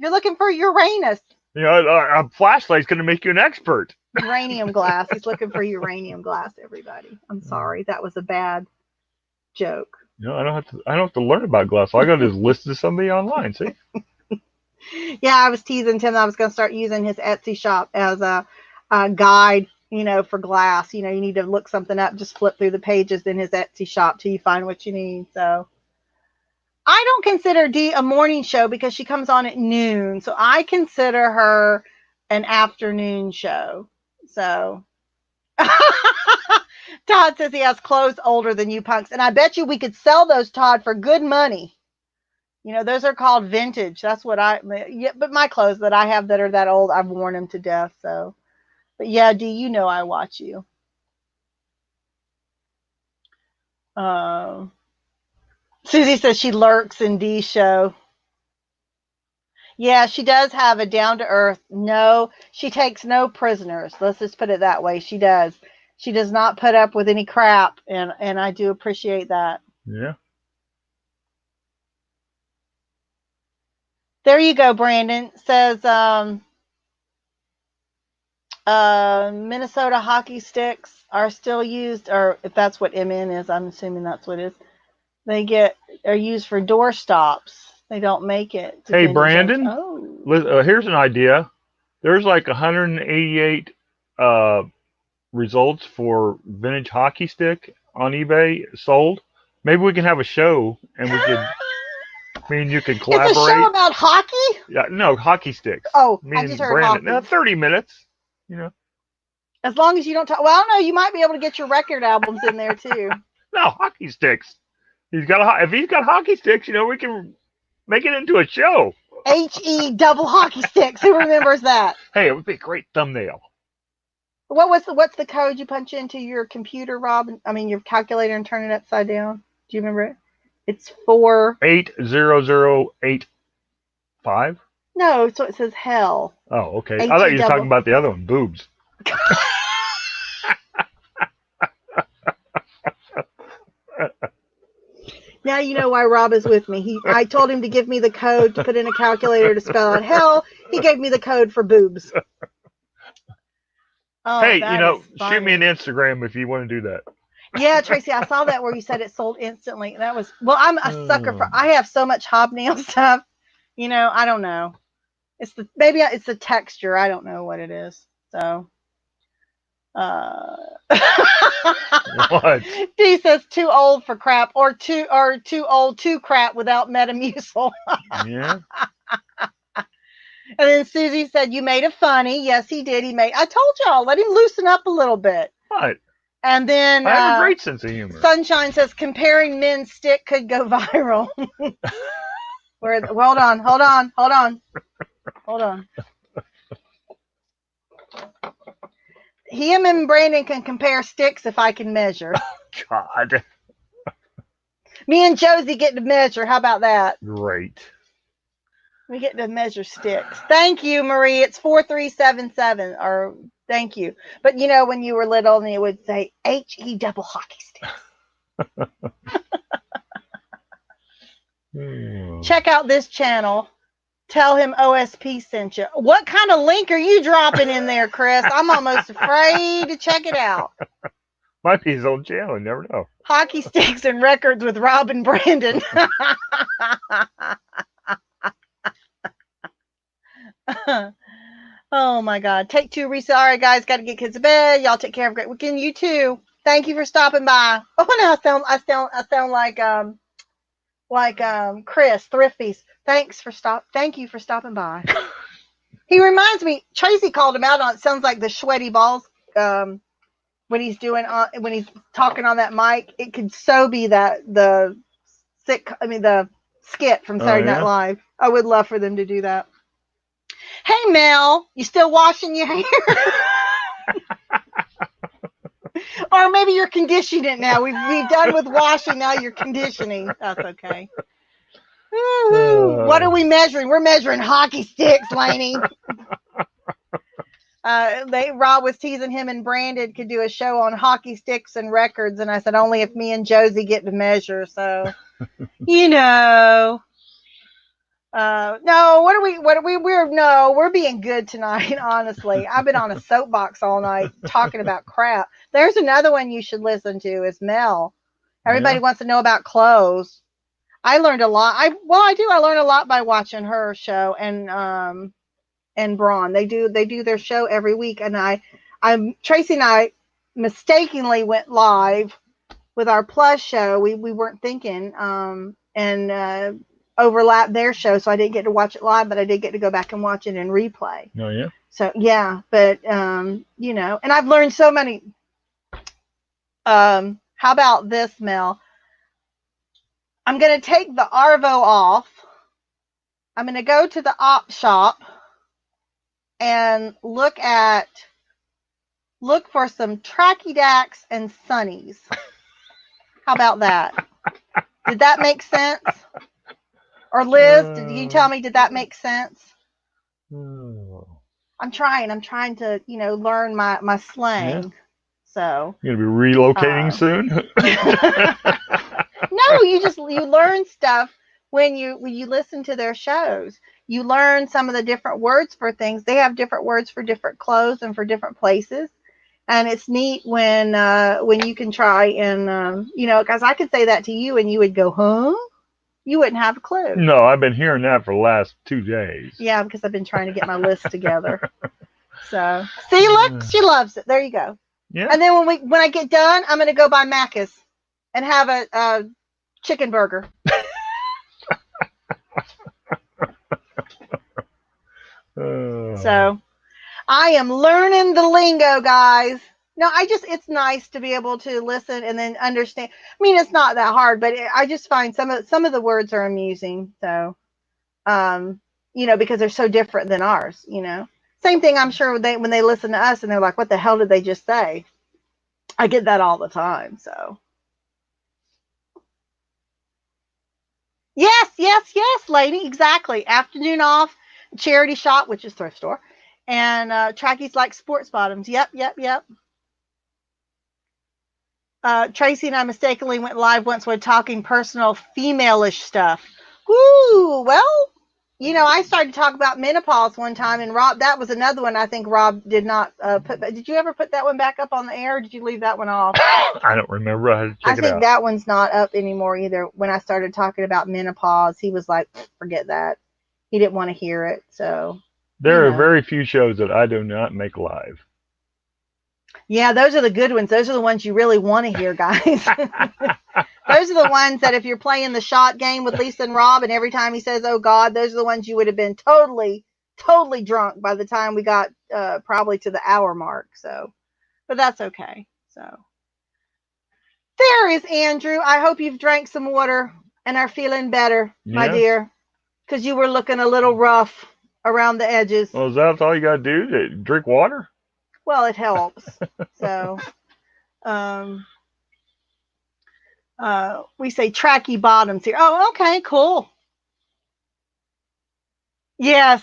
You're looking for Uranus. You know, a flashlight's going to make you an expert. Uranium glass. He's looking for uranium glass, everybody. I'm sorry. That was a bad joke. No, I don't have to learn about glass. All I got to do is listen to somebody online, see? Yeah, I was teasing Tim that I was going to start using his Etsy shop as a guide for glass. You need to look something up, just flip through the pages in his Etsy shop till you find what you need. So I don't consider Dee a morning show because she comes on at noon. So I consider her an afternoon show. So Todd says he has clothes older than you punks. And I bet you we could sell those, Todd, for good money. Those are called vintage. That's what but my clothes that I have that are that old, I've worn them to death. So, but yeah, Dee, I watch you. Susie says she lurks in Dee's show. Yeah, she does have a down to earth. No, she takes no prisoners. Let's just put it that way. She does. She does not put up with any crap, and I do appreciate that. Yeah. There you go, Brandon. Says Minnesota hockey sticks are still used, or if that's what MN is, I'm assuming that's what it is. Are used for door stops. They don't make it. Hey, Brandon. Here's an idea. There's like 188 results for vintage hockey stick on eBay sold. Maybe we can have a show, and we could. You could collaborate. It's a show about hockey? Yeah, no, hockey sticks. Oh, I just heard Brandon. Hockey. 30 minutes. As long as you don't talk. Well, I don't know. You might be able to get your record albums in there too. No, hockey sticks. If he's got hockey sticks, we can make it into a show. HE double hockey sticks. Who remembers that? Hey, it would be a great thumbnail. What's the code you punch into your computer, Rob? Your calculator, and turn it upside down. Do you remember it? It's 80085. No, so it says hell. Oh, okay. I thought you were talking about the other one, boobs. Now you know why Rob is with me. I told him to give me the code to put in a calculator to spell out hell. He gave me the code for boobs. Oh, hey, shoot me an Instagram if you want to do that. Yeah, Tracy, I saw that where you said it sold instantly. That was, I'm a sucker for, I have so much hobnail stuff. I don't know. Maybe it's the texture. I don't know what it is. So. What? Dee says too old for crap or too old to crap without Metamucil. Yeah. And then Susie said, you made it funny. Yes, he did. I told y'all, let him loosen up a little bit. What? And then I have a great sense of humor. Sunshine says comparing men's stick could go viral. Hold on. Him and Brandon can compare sticks if I can measure. God. Me and Josie get to measure. How about that? Great. We get to measure sticks. Thank you, Marie. It's 4377. Or thank you. But when you were little, and it would say HE double hockey sticks. Check out this channel. Tell him OSP sent you. What kind of link are you dropping in there, Chris? I'm almost afraid to check it out. Might be his old channel. You never know. Hockey sticks and records with Rob and Brandon. Oh my God. Take two, Risa. All right, guys, got to get kids to bed. Y'all take care of a great weekend. You too. Thank you for stopping by. Oh no, I sound like Chris Thrifties. Thank you for stopping by. He reminds me. Tracy called him out on. It sounds like the sweaty balls. When he's talking on that mic, it could so be the skit from Saturday Night Live. I would love for them to do that. Hey Mel, you still washing your hair? Or maybe you're conditioning it now. We've done with washing. Now you're conditioning. That's okay. What are we measuring? We're measuring hockey sticks, Lainey. Rob was teasing him and Brandon could do a show on hockey sticks and records, and I said only if me and Josie get to measure. So, no. We're being good tonight. Honestly, I've been on a soapbox all night talking about crap. There's another one you should listen to. Is Mel. Everybody wants to know about clothes. I learned a lot. I learned a lot by watching her show and Braun. They do their show every week, and I Tracy and I mistakenly went live with our Plus show. We weren't thinking, and overlapped their show, so I didn't get to watch it live, but I did get to go back and watch it in replay. Oh yeah. So yeah, but you know, and I've learned so many. How about this, Mel? I'm going to take the Arvo off. I'm going to go to the op shop and look for some Tracky Dax and Sunnies. How about that? Did that make sense? Or Liz, did you tell me, did that make sense? I'm trying to, you know, learn my slang. Yeah. So you're gonna be relocating soon? No, you learn stuff when you listen to their shows. You learn some of the different words for things. They have different words for different clothes and for different places. And it's neat when you can try and you know, because I could say that to you and you would go, huh? You wouldn't have a clue. No, I've been hearing that for the last 2 days. Yeah, because I've been trying to get my list together. So see, look, she loves it. There you go. Yeah. And then when I get done, I'm gonna go buy Macca's and have a chicken burger. So I am learning the lingo, guys. No, it's nice to be able to listen and then understand. I mean, it's not that hard, but I just find some of the words are amusing. So, you know, because they're so different than ours, you know. Same thing, I'm sure when they listen to us and they're like, what the hell did they just say? I get that all the time. So yes, lady, exactly. Afternoon off, charity shop, which is thrift store, and Trackies like sports bottoms. Yep. Tracy and I mistakenly went live once when talking personal female-ish stuff. Woo! Well, you know, I started to talk about menopause one time, and Rob, that was another one I think Rob did not put. Did you ever put that one back up on the air, or did you leave that one off? I don't remember. I had to check it out. I think that one's not up anymore either. When I started talking about menopause, he was like, forget that. He didn't want to hear it. So there are very few shows that I do not make live. Yeah, those are the good ones. Those are the ones you really want to hear, guys. Those are the ones that if you're playing the shot game with Lisa and Rob, and every time he says, oh, God, those are the ones you would have been totally drunk by the time we got probably to the hour mark. So, but that's okay. So there is Andrew. I hope you've drank some water and are feeling better, my dear, because you were looking a little rough around the edges. Well, is that all you got to do? Drink water? Well, it helps. So, we say tracky bottoms here. Oh, okay, cool. Yes.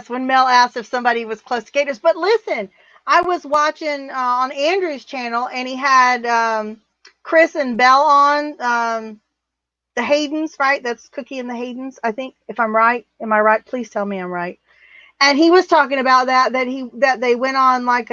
When Mel asked if somebody was close to Gators, but listen, I was watching on Andrew's channel, and he had Chris and Belle on the Haydens, right? That's Cookie and the Haydens, I think. If I'm right, am I right? Please tell me I'm right. And he was talking about that they went on like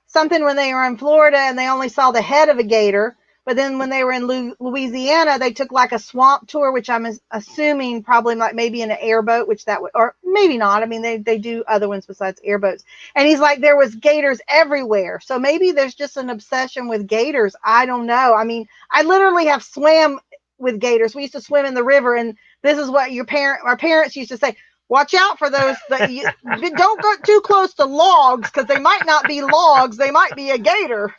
something when they were in Florida and they only saw the head of a gator. But then when they were in Louisiana, they took like a swamp tour, which I'm assuming probably like maybe in an airboat, which that would, or maybe not. I mean, they do other ones besides airboats. And he's like, there was gators everywhere. So maybe there's just an obsession with gators. I don't know. I mean, I literally have swam with gators. We used to swim in the river, and this is what our parents used to say. Watch out for those. Don't go too close to logs, because they might not be logs. They might be a gator.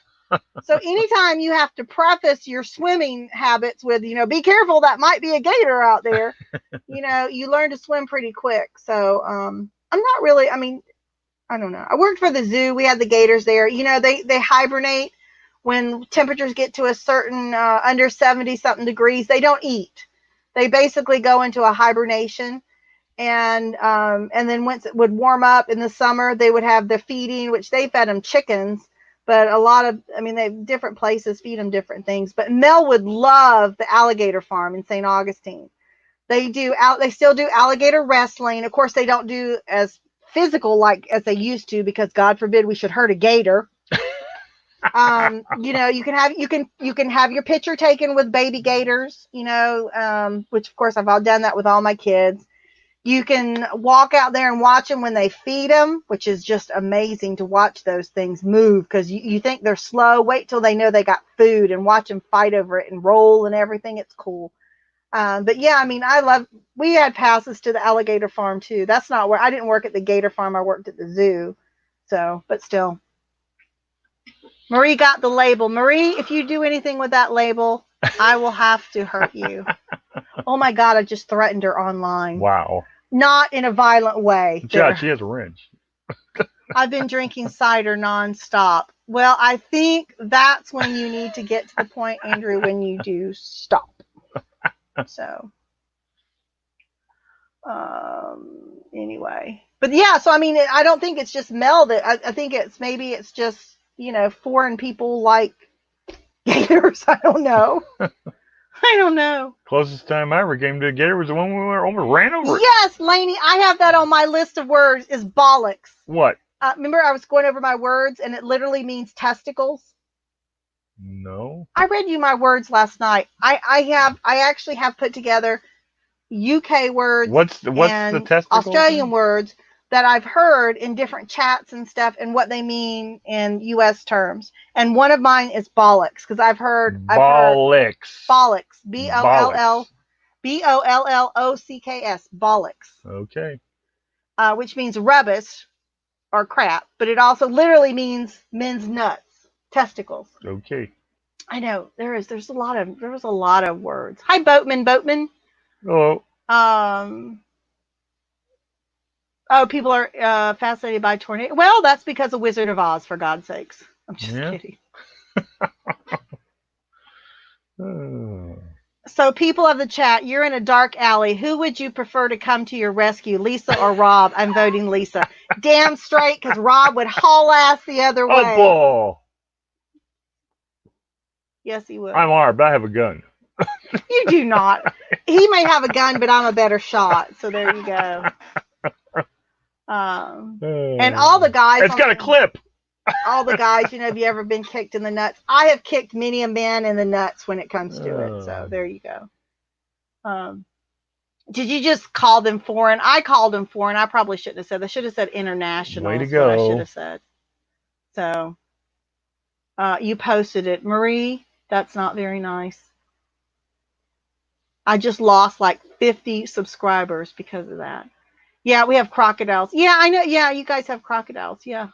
So anytime you have to preface your swimming habits with, be careful, that might be a gator out there, you learn to swim pretty quick. So I'm not really, I don't know. I worked for the zoo. We had the gators there. They hibernate when temperatures get to a certain under 70 something degrees. They don't eat. They basically go into a hibernation. And then once it would warm up in the summer, they would have the feeding, which they fed them chickens. But a lot of, different places feed them different things. But Mel would love the alligator farm in St. Augustine. They still do alligator wrestling. Of course, they don't do as physical like as they used to, because God forbid we should hurt a gator. You can have your picture taken with baby gators. Which of course I've all done that with all my kids. You can walk out there and watch them when they feed them, which is just amazing to watch those things move because you think they're slow. Wait till they know they got food and watch them fight over it and roll and everything. It's cool. But yeah, I mean, we had passes to the alligator farm too. That's not where I didn't work at the gator farm. I worked at the zoo. So, but still. Marie got the label. Marie, if you do anything with that label, I will have to hurt you. Oh my God, I just threatened her online. Wow. Not in a violent way. Yeah, she has a wrench. I've been drinking cider nonstop. Well, I think that's when you need to get to the point, Andrew, when you do stop. So, anyway. But yeah, so I mean, I don't think it's just Mel that, I think maybe it's just, foreign people like gators. I don't know. I don't know. Closest time I ever came to a gator was the one we ran over. Yes, Lainey, I have that on my list of words is bollocks. What? Remember I was going over my words and it literally means testicles? No. I read you my words last night. I actually have put together UK words What's the testicles? Australian words that I've heard in different chats and stuff and what they mean in US terms. And one of mine is bollocks because I've heard bollocks. Bollocks. BOLLOCKS. Bollocks. Okay. Which means rubbish or crap, but it also literally means men's nuts, testicles. Okay. I know there was a lot of words. Hi, Boatman. Hello. Oh, people are fascinated by tornado. Well, that's because of Wizard of Oz, for God's sakes. I'm just kidding. So, people of the chat, you're in a dark alley. Who would you prefer to come to your rescue, Lisa or Rob? I'm voting Lisa. Damn straight, because Rob would haul ass the other way. Oh, boy. Yes, he would. I'm armed. I have a gun. You do not. He may have a gun, but I'm a better shot. So there you go. And all the guys. It's got a clip. All the guys, have you ever been kicked in the nuts? I have kicked many a man in the nuts when it comes to it. So there you go. Did you just call them foreign? I called them foreign. I probably shouldn't have said. I should have said international. Way to go. What I should have said. So you posted it. Marie, that's not very nice. I just lost like 50 subscribers because of that. Yeah, we have crocodiles. Yeah, I know. Yeah, you guys have crocodiles. Yeah.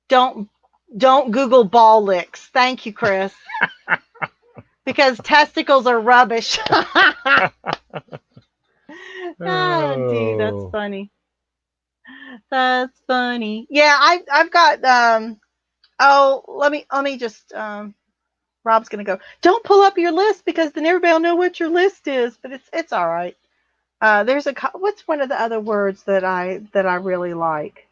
Don't Google ball licks. Thank you, Chris. Because testicles are rubbish. Oh, dude, that's funny. That's funny. Yeah, I've got let me just Rob's gonna go. Don't pull up your list because then everybody will know what your list is. But it's all right. There's what's one of the other words that I really like?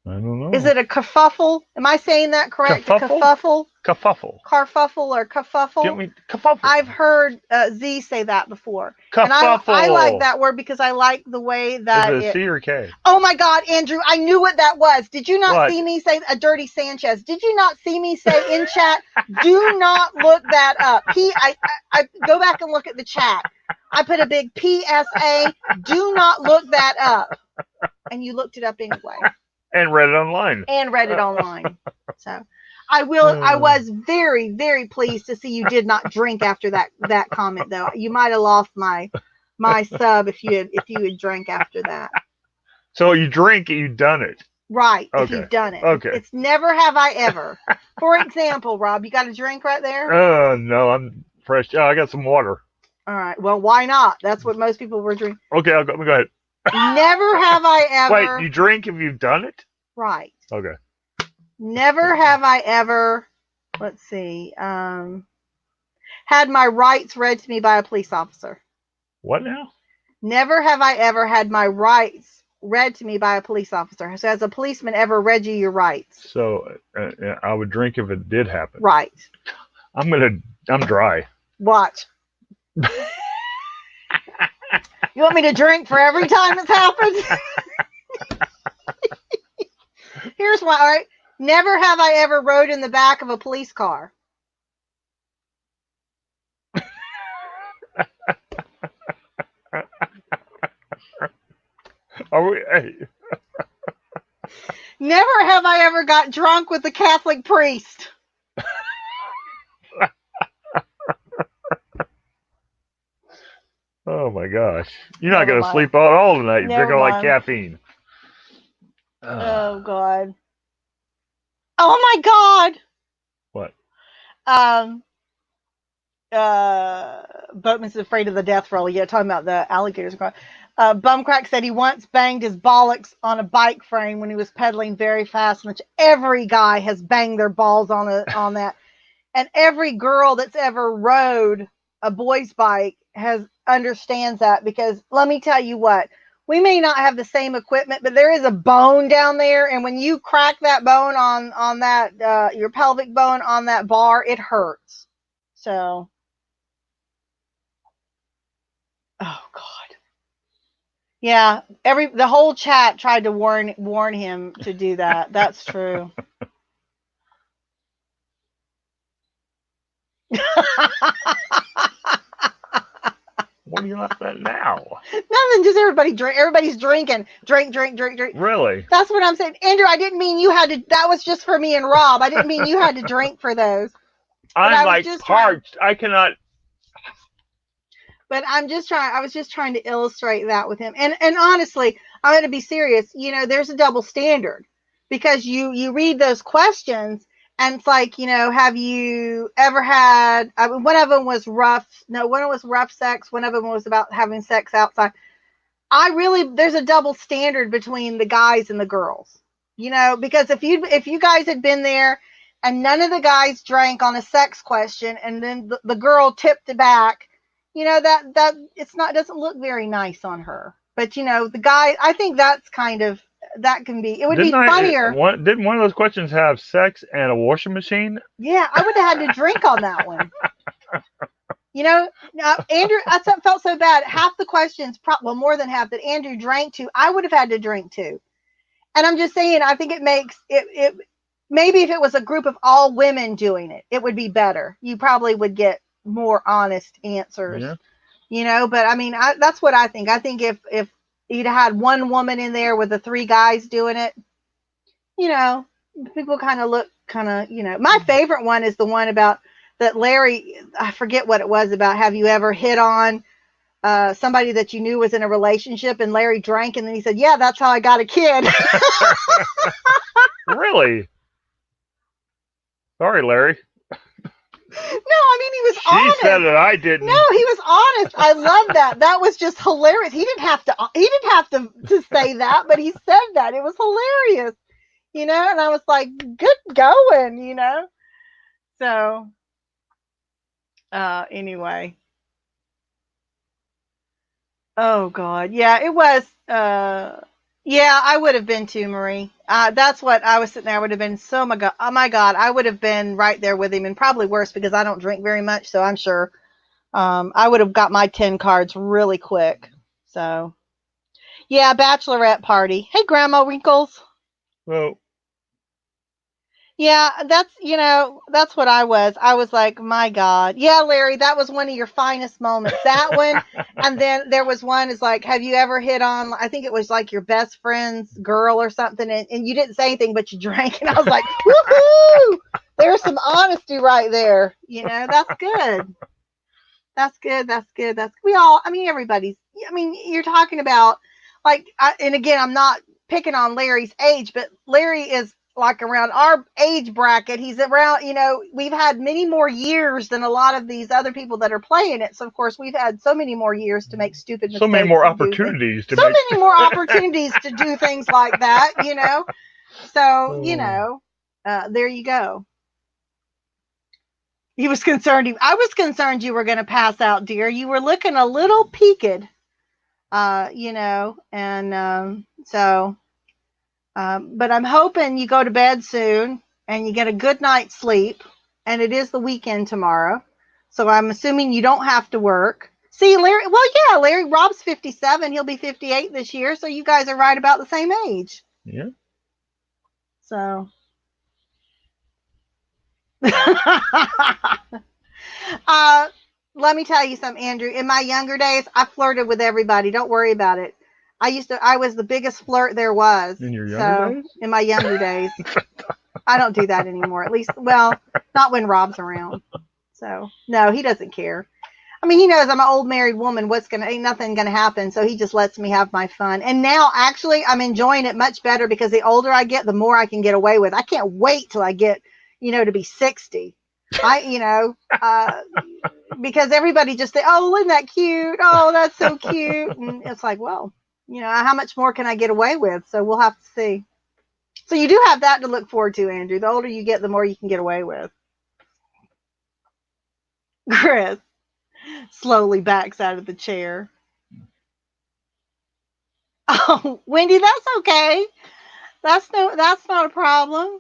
I don't know. Is it a kerfuffle? Am I saying that correct? Kerfuffle? Kerfuffle. Carfuffle or kerfuffle? Get me kerfuffle. I've heard Z say that before. Kerfuffle. And I like that word because I like the way that Is it a C or K? Oh my God, Andrew, I knew what that was. Did you not see me say a dirty Sanchez? Did you not see me say in chat? Do not look that up. I go back and look at the chat. I put a big PSA. Do not look that up. And you looked it up anyway. And read it online. So I was very, very pleased to see you did not drink after that comment though. You might have lost my sub if you had drank after that. So you drink, you've done it. Right. Okay. If you've done it. Okay. It's never have I ever. For example, Rob, you got a drink right there? No, I'm fresh. Oh, I got some water. All right. Well, why not? That's what most people were drinking. Okay, go ahead. Never have I ever. Wait, you drink if you've done it? Right. Okay. Never have I ever, let's see, had my rights read to me by a police officer. What now? Never have I ever had my rights read to me by a police officer. So has a policeman ever read you your rights? So I would drink if it did happen. Right. I'm dry. Watch. You want me to drink for every time it's happened? Here's one. All right. Never have I ever rode in the back of a police car. Are we? Hey, Never have I ever got drunk with a Catholic priest. oh my gosh! You're not Never gonna mind. sleep at all tonight. You're Never drinking all that mind. caffeine. Oh God. Oh my God. What? Boatman's afraid of the death roll. Yeah, talking about the alligators. Bumcrack said he once banged his bollocks on a bike frame when he was pedaling very fast, which every guy has banged their balls on that. And every girl that's ever rode a boy's bike understands that, because let me tell you what, we may not have the same equipment, but there is a bone down there, and when you crack that bone on that your pelvic bone on that bar, it hurts. So, oh God. Yeah, the whole chat tried to warn him to do that. That's true. What are you laughing at now? Nothing, just everybody drink. Everybody's drinking. Drink. Really? That's what I'm saying. Andrew, I didn't mean you had to. That was just for me and Rob. I didn't mean you had to drink for those. I'm like parched. I cannot. But I was just trying to illustrate that with him. And honestly, I'm going to be serious. You know, there's a double standard, because you read those questions and it's like, you know, have you ever had, I mean, one of them was rough. No, one of them was rough sex. One of them was about having sex outside. There's a double standard between the guys and the girls, you know, because if you guys had been there and none of the guys drank on a sex question, and then the girl tipped it back, you know, that doesn't look very nice on her. But, you know, the guy, I think that's kind of, that can be, it would be funnier. Didn't one of those questions have sex and a washing machine? Yeah, I would have had to drink on that one. You know, Andrew, I felt so bad. Half the questions, well, more than half, that Andrew drank to, I would have had to drink to. And I'm just saying, I think it makes it maybe if it was a group of all women doing it, it would be better. You probably would get more honest answers. Yeah. You know, but I mean, that's what I think. I think if you'd had one woman in there with the three guys doing it, you know, people kind of look you know. My favorite one is the one about that Larry, I forget what it was about. Have you ever hit on somebody that you knew was in a relationship? And Larry drank, and then he said, yeah, that's how I got a kid. Really? Sorry, Larry. No, I mean, he was honest. She said it, I didn't. No, he was honest. I love that. That was just hilarious. He didn't have to say that, but he said that. It was hilarious, you know. And I was like, good going, you know. So, anyway. Oh God, yeah, it was. Yeah, I would have been too, Marie. That's what I was sitting there. I would have been oh my God, I would have been right there with him, and probably worse because I don't drink very much. So I'm sure I would have got my 10 cards really quick. So yeah, bachelorette party. Hey, Grandma Wrinkles. Well, yeah, that's what I was. I was like, my God. Yeah, Larry, that was one of your finest moments. That one. And then there was one is like, have you ever hit on, I think it was like your best friend's girl or something. And you didn't say anything, but you drank. And I was like, woohoo! There's some honesty right there. You know, that's good. That's good. Everybody's, you're talking about like, and again, I'm not picking on Larry's age, but Larry is like around our age bracket. He's around, you know, we've had many more years than a lot of these other people that are playing it. So of course we've had so many more years to make stupid mistakes. So many more opportunities to do things like that, you know? So, you know, there you go. He was concerned. I was concerned you were going to pass out, dear. You were looking a little peaked, you know, and so, but I'm hoping you go to bed soon and you get a good night's sleep. And it is the weekend tomorrow, so I'm assuming you don't have to work. See, Larry. Well, yeah, Larry. Rob's 57. He'll be 58 this year. So you guys are right about the same age. Yeah. So. Let me tell you something, Andrew. In my younger days, I flirted with everybody. Don't worry about it. I was the biggest flirt there was. In your younger days? In my younger days. I don't do that anymore. At least, well, not when Rob's around. So, no, he doesn't care. I mean, he knows I'm an old married woman. Ain't nothing gonna happen. So he just lets me have my fun. And now, actually, I'm enjoying it much better because the older I get, the more I can get away with. I can't wait till I get, to be 60. Because everybody just say, "Oh, isn't that cute? Oh, that's so cute." And it's like, well, how much more can I get away with? So we'll have to see. So you do have that to look forward to, Andrew. The older you get, the more you can get away with. Chris slowly backs out of the chair. Oh, Wendy, that's okay. That's not a problem.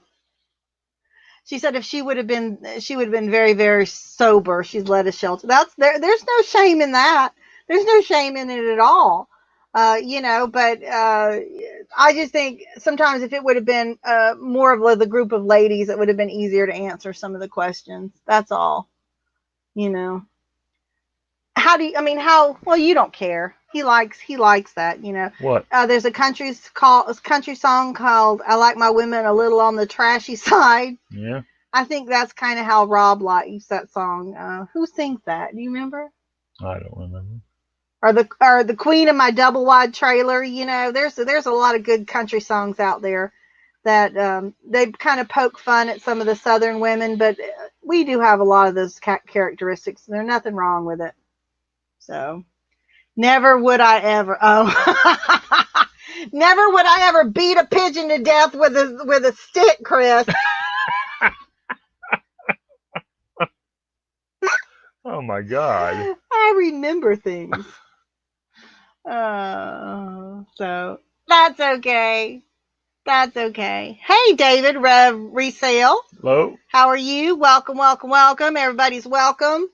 She said if she would have been very, very sober, she's led a shelter. There's no shame in that. There's no shame in it at all. But I just think sometimes if it would have been more of the group of ladies, it would have been easier to answer some of the questions. That's all. Well, you don't care. He likes that, What? There's a country song called "I Like My Women a Little on the Trashy Side." Yeah. I think that's kind of how Rob likes that song. Who sings that? Do you remember? I don't remember. Or the Queen of My Double Wide Trailer. There's a lot of good country songs out there that they kind of poke fun at some of the Southern women, but we do have a lot of those characteristics, and there's nothing wrong with it. So, never would I ever. Never would I ever beat a pigeon to death with a stick, Chris. Oh my God. I remember things. So that's okay. That's okay. Hey, David Resale. Hello. How are you? Welcome, welcome, welcome. Everybody's welcome.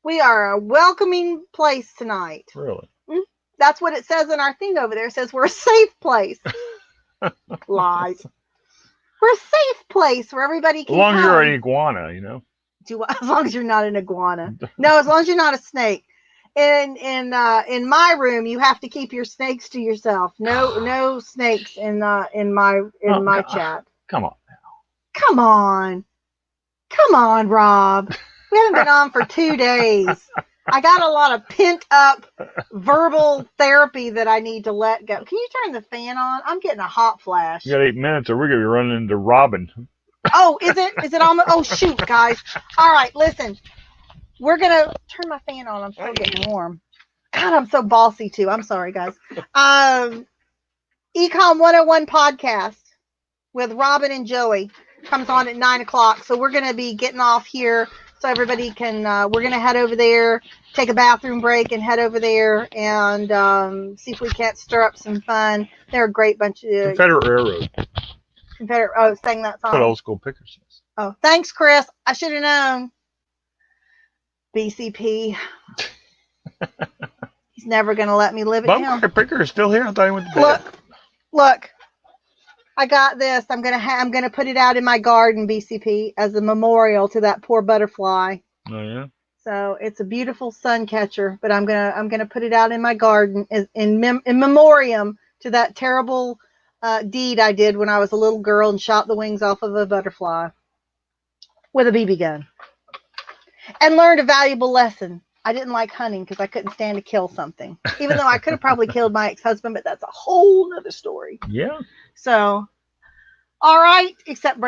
We are a welcoming place tonight. Really? That's what it says in our thing over there. It says we're a safe place. Lies. We're a safe place where everybody can As long come. as you're an iguana, As long as you're not an iguana. No, as long as you're not a snake. In my room, you have to keep your snakes to yourself. No snakes in my chat. Come on now. Come on, Rob. We haven't been on for 2 days. I got a lot of pent up verbal therapy that I need to let go. Can you turn the fan on? I'm getting a hot flash. You got 8 minutes, or we're gonna be running into Robin. Oh, is it? Is it almost? Oh, shoot, guys. All right, listen. We're gonna turn my fan on. I'm still getting warm. God, I'm so bossy too. I'm sorry, guys. Ecom 101 podcast with Robin and Joey comes on at 9:00. So we're gonna be getting off here so everybody can. We're gonna head over there, take a bathroom break, and head over there and see if we can't stir up some fun. They're a great bunch of Confederate Railroad. Sang that song. What old school picker says. Oh, thanks, Chris. I should have known. BCP. He's never going to let me live it down. Bumgarner Picker is still here. I thought he went to bed. Look. I got this. I'm gonna put it out in my garden, BCP, as a memorial to that poor butterfly. Oh yeah. So it's a beautiful sun catcher, but I'm gonna put it out in my garden in memoriam to that terrible deed I did when I was a little girl and shot the wings off of a butterfly with a BB gun. And learned a valuable lesson. I didn't like hunting because I couldn't stand to kill something. Even though I could have probably killed my ex-husband, but that's a whole nother story. Yeah. So, all right, except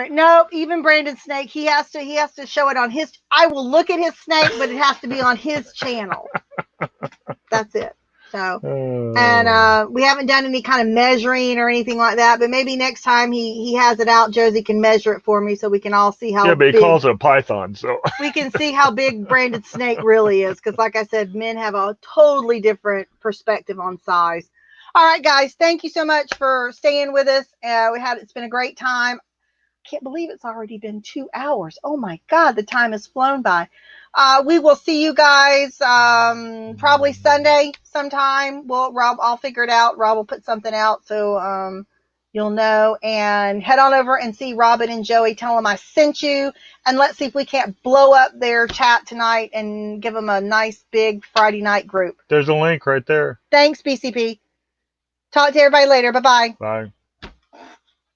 even Brandon Snake, he has to show it on his. I will look at his snake, but it has to be on his channel. That's it. So, and we haven't done any kind of measuring or anything like that, but maybe next time he has it out, Josie can measure it for me so we can all see how. Yeah, but he calls it a python, so we can see how big Brandon Snake really is, because like I said, men have a totally different perspective on size. All right, guys, thank you so much for staying with us. It's been a great time. Can't believe it's already been 2 hours. Oh my God, the time has flown by. We will see you guys probably Sunday sometime. I'll figure it out. Rob will put something out so you'll know. And head on over and see Robin and Joey. Tell them I sent you. And let's see if we can't blow up their chat tonight and give them a nice big Friday night group. There's a link right there. Thanks, BCP. Talk to everybody later. Bye bye. Bye.